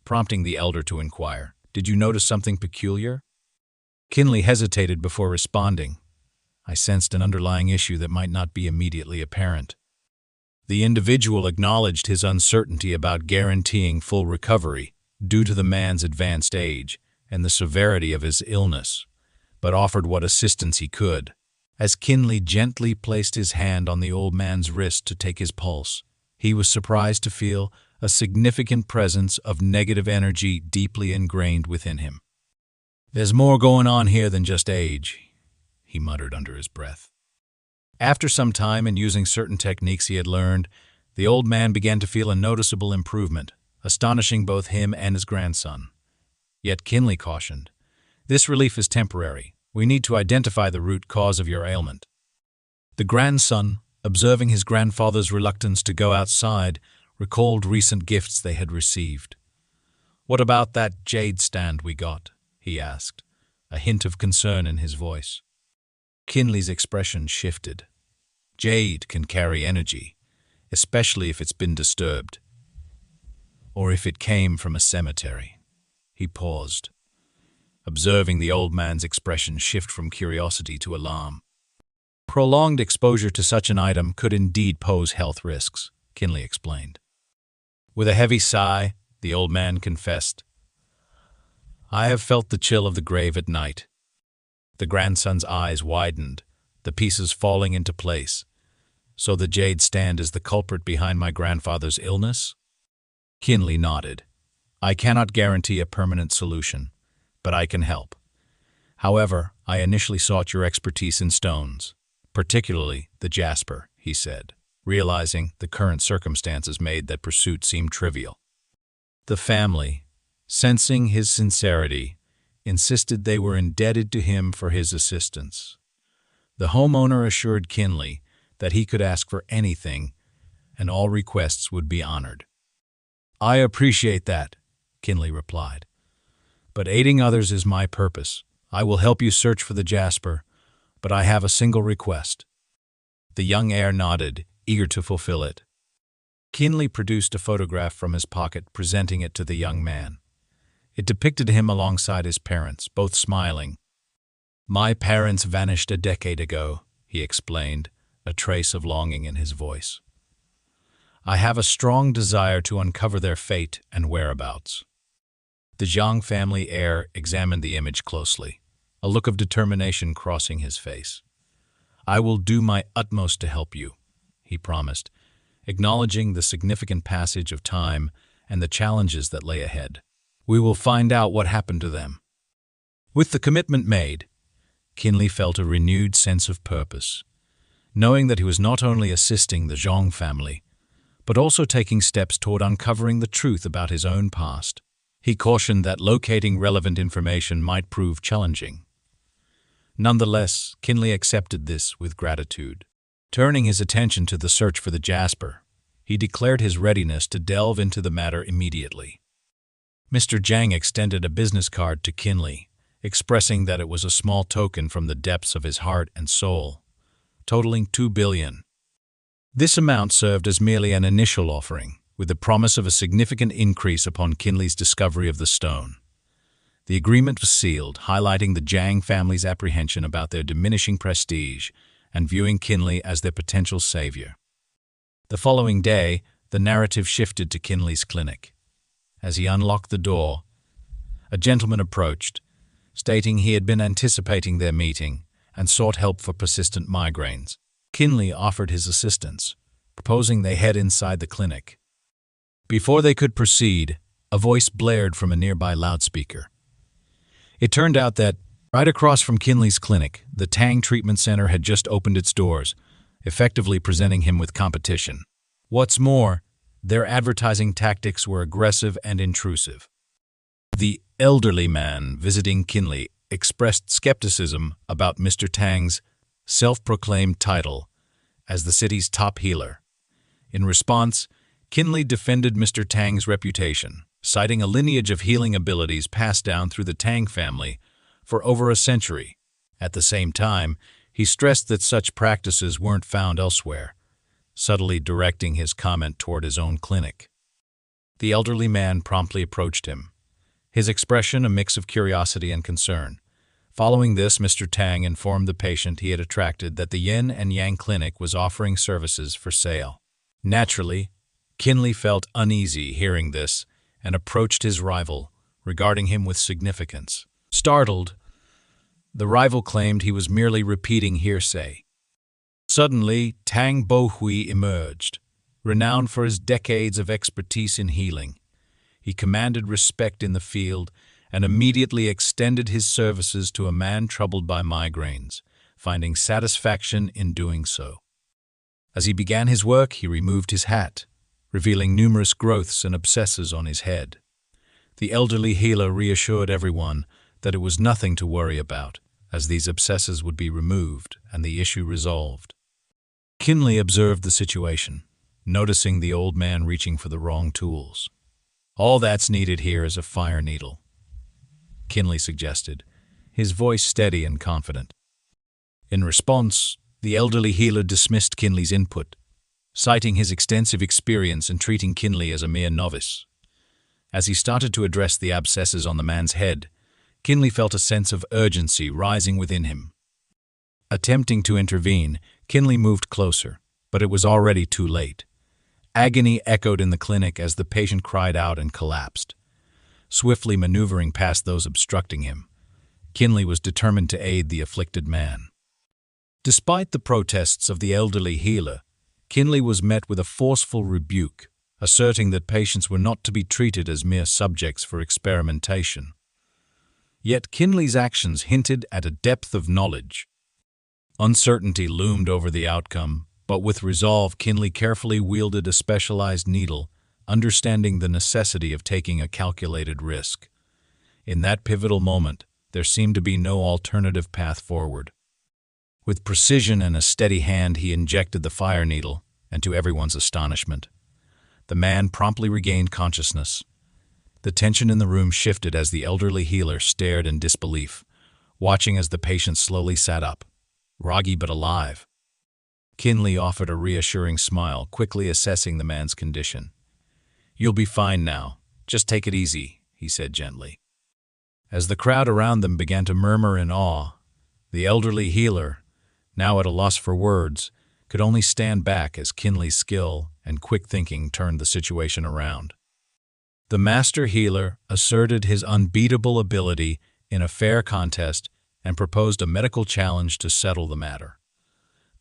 prompting the elder to inquire, "Did you notice something peculiar?" Qin Li hesitated before responding. "I sensed an underlying issue that might not be immediately apparent." The individual acknowledged his uncertainty about guaranteeing full recovery due to the man's advanced age and the severity of his illness, but offered what assistance he could. As Qin Li gently placed his hand on the old man's wrist to take his pulse, he was surprised to feel a significant presence of negative energy deeply ingrained within him. "There's more going on here than just age," he muttered under his breath. After some time and using certain techniques he had learned, the old man began to feel a noticeable improvement, astonishing both him and his grandson. Yet Qin Li cautioned, "This relief is temporary. We need to identify the root cause of your ailment." The grandson, observing his grandfather's reluctance to go outside, recalled recent gifts they had received. "What about that jade stand we got?" he asked, a hint of concern in his voice. Qin Li's expression shifted. "Jade can carry energy, especially if it's been disturbed, or if it came from a cemetery." He paused, observing the old man's expression shift from curiosity to alarm. "Prolonged exposure to such an item could indeed pose health risks," Qin Li explained. With a heavy sigh, the old man confessed, "I have felt the chill of the grave at night." The grandson's eyes widened, the pieces falling into place. "So the jade stand is the culprit behind my grandfather's illness?" Qin Li nodded. "I cannot guarantee a permanent solution, but I can help. However, I initially sought your expertise in stones, particularly the Jasper," he said, realizing the current circumstances made that pursuit seem trivial. The family, sensing his sincerity, insisted they were indebted to him for his assistance. The homeowner assured Qin Li that he could ask for anything, and all requests would be honored. "I appreciate that," Qin Li replied. "But aiding others is my purpose. I will help you search for the Jasper, but I have a single request." The young heir nodded, eager to fulfill it. Qin Li produced a photograph from his pocket, presenting it to the young man. It depicted him alongside his parents, both smiling. My parents vanished a decade ago, he explained, a trace of longing in his voice. I have a strong desire to uncover their fate and whereabouts. The Zhang family heir examined the image closely, a look of determination crossing his face. I will do my utmost to help you, he promised, acknowledging the significant passage of time and the challenges that lay ahead. We will find out what happened to them. With the commitment made, Qin Li felt a renewed sense of purpose, knowing that he was not only assisting the Zhang family, but also taking steps toward uncovering the truth about his own past. He cautioned that locating relevant information might prove challenging. Nonetheless, Qin Li accepted this with gratitude. Turning his attention to the search for the Jasper, he declared his readiness to delve into the matter immediately. Mr. Zhang extended a business card to Qin Li, expressing that it was a small token from the depths of his heart and soul, totaling 2 billion. This amount served as merely an initial offering, with the promise of a significant increase upon Qin Li's discovery of the stone. The agreement was sealed, highlighting the Zhang family's apprehension about their diminishing prestige and viewing Qin Li as their potential savior. The following day, the narrative shifted to Qin Li's clinic. As he unlocked the door, a gentleman approached, stating he had been anticipating their meeting and sought help for persistent migraines. Qin Li offered his assistance, proposing they head inside the clinic. Before they could proceed, a voice blared from a nearby loudspeaker. It turned out that, right across from Qin Li's clinic, the Tang Treatment Center had just opened its doors, effectively presenting him with competition. What's more, their advertising tactics were aggressive and intrusive. The elderly man visiting Qin Li expressed skepticism about Mr. Tang's self-proclaimed title as the city's top healer. In response, Qin Li defended Mr. Tang's reputation, citing a lineage of healing abilities passed down through the Tang family for over a century. At the same time, he stressed that such practices weren't found elsewhere, subtly directing his comment toward his own clinic. The elderly man promptly approached him, his expression a mix of curiosity and concern. Following this, Mr. Tang informed the patient he had attracted that the Yin and Yang Clinic was offering services for sale. Naturally, Qin Li felt uneasy hearing this and approached his rival, regarding him with significance. Startled, the rival claimed he was merely repeating hearsay. Suddenly, Tang Bohui emerged, renowned for his decades of expertise in healing. He commanded respect in the field and immediately extended his services to a man troubled by migraines, finding satisfaction in doing so. As he began his work, he removed his hat, revealing numerous growths and abscesses on his head. The elderly healer reassured everyone that it was nothing to worry about, as these abscesses would be removed and the issue resolved. Qin Li observed the situation, noticing the old man reaching for the wrong tools. All that's needed here is a fire needle, Qin Li suggested, his voice steady and confident. In response, the elderly healer dismissed Qin Li's input, citing his extensive experience in treating Qin Li as a mere novice. As he started to address the abscesses on the man's head, Qin Li felt a sense of urgency rising within him. Attempting to intervene, Qin Li moved closer, but it was already too late. Agony echoed in the clinic as the patient cried out and collapsed. Swiftly maneuvering past those obstructing him, Qin Li was determined to aid the afflicted man. Despite the protests of the elderly healer, Qin Li was met with a forceful rebuke, asserting that patients were not to be treated as mere subjects for experimentation. Yet Qin Li's actions hinted at a depth of knowledge. Uncertainty loomed over the outcome, but with resolve, Qin Li carefully wielded a specialized needle, understanding the necessity of taking a calculated risk. In that pivotal moment, there seemed to be no alternative path forward. With precision and a steady hand, he injected the fire needle, and to everyone's astonishment, the man promptly regained consciousness. The tension in the room shifted as the elderly healer stared in disbelief, watching as the patient slowly sat up, groggy but alive. Qin Li offered a reassuring smile, quickly assessing the man's condition. "You'll be fine now. Just take it easy," he said gently. As the crowd around them began to murmur in awe, The elderly healer, now at a loss for words, could only stand back as Qin Li's skill and quick thinking turned the situation around. The master healer asserted his unbeatable ability in a fair contest and proposed a medical challenge to settle the matter.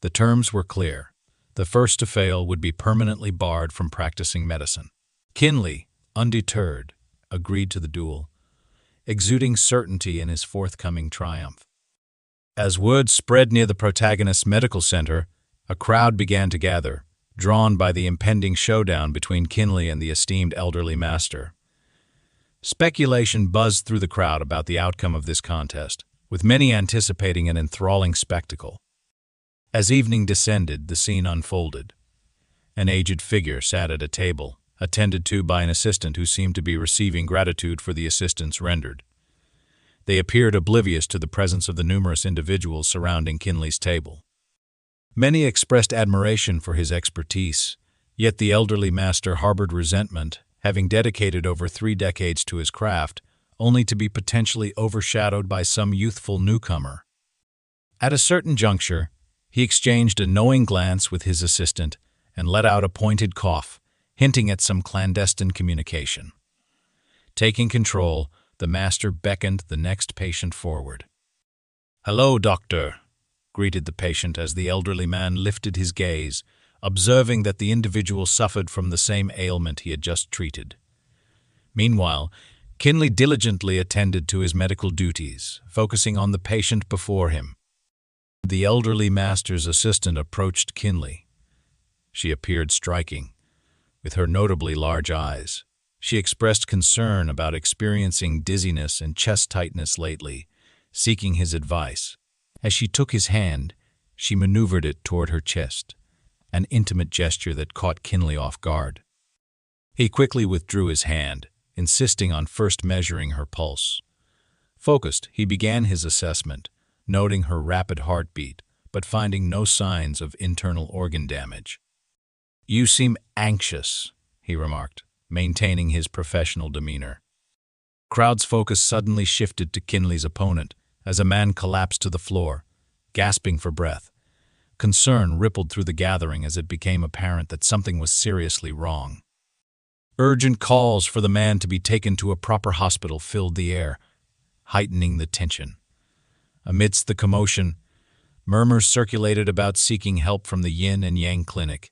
The terms were clear. The first to fail would be permanently barred from practicing medicine. Qin Li, undeterred, agreed to the duel, exuding certainty in his forthcoming triumph. As word spread near the protagonist's medical center, a crowd began to gather, drawn by the impending showdown between Qin Li and the esteemed elderly master. Speculation buzzed through the crowd about the outcome of this contest, with many anticipating an enthralling spectacle. As evening descended, the scene unfolded. An aged figure sat at a table, attended to by an assistant who seemed to be receiving gratitude for the assistance rendered. They appeared oblivious to the presence of the numerous individuals surrounding Qin Li's table. Many expressed admiration for his expertise, yet the elderly master harbored resentment, having dedicated over 3 decades to his craft, only to be potentially overshadowed by some youthful newcomer. At a certain juncture, he exchanged a knowing glance with his assistant and let out a pointed cough, hinting at some clandestine communication. Taking control, the master beckoned the next patient forward. "Hello, doctor," greeted the patient as the elderly man lifted his gaze, observing that the individual suffered from the same ailment he had just treated. Meanwhile, Qin Li diligently attended to his medical duties, focusing on the patient before him. The elderly master's assistant approached Qin Li. She appeared striking, with her notably large eyes. She expressed concern about experiencing dizziness and chest tightness lately, seeking his advice. As she took his hand, she maneuvered it toward her chest, an intimate gesture that caught Qin Li off guard. He quickly withdrew his hand, insisting on first measuring her pulse. Focused, he began his assessment, noting her rapid heartbeat, but finding no signs of internal organ damage. "You seem anxious," he remarked, maintaining his professional demeanor. Crowd's focus suddenly shifted to Qin Li's opponent as a man collapsed to the floor, gasping for breath. Concern rippled through the gathering as it became apparent that something was seriously wrong. Urgent calls for the man to be taken to a proper hospital filled the air, heightening the tension. Amidst the commotion, murmurs circulated about seeking help from the Yin and Yang clinic.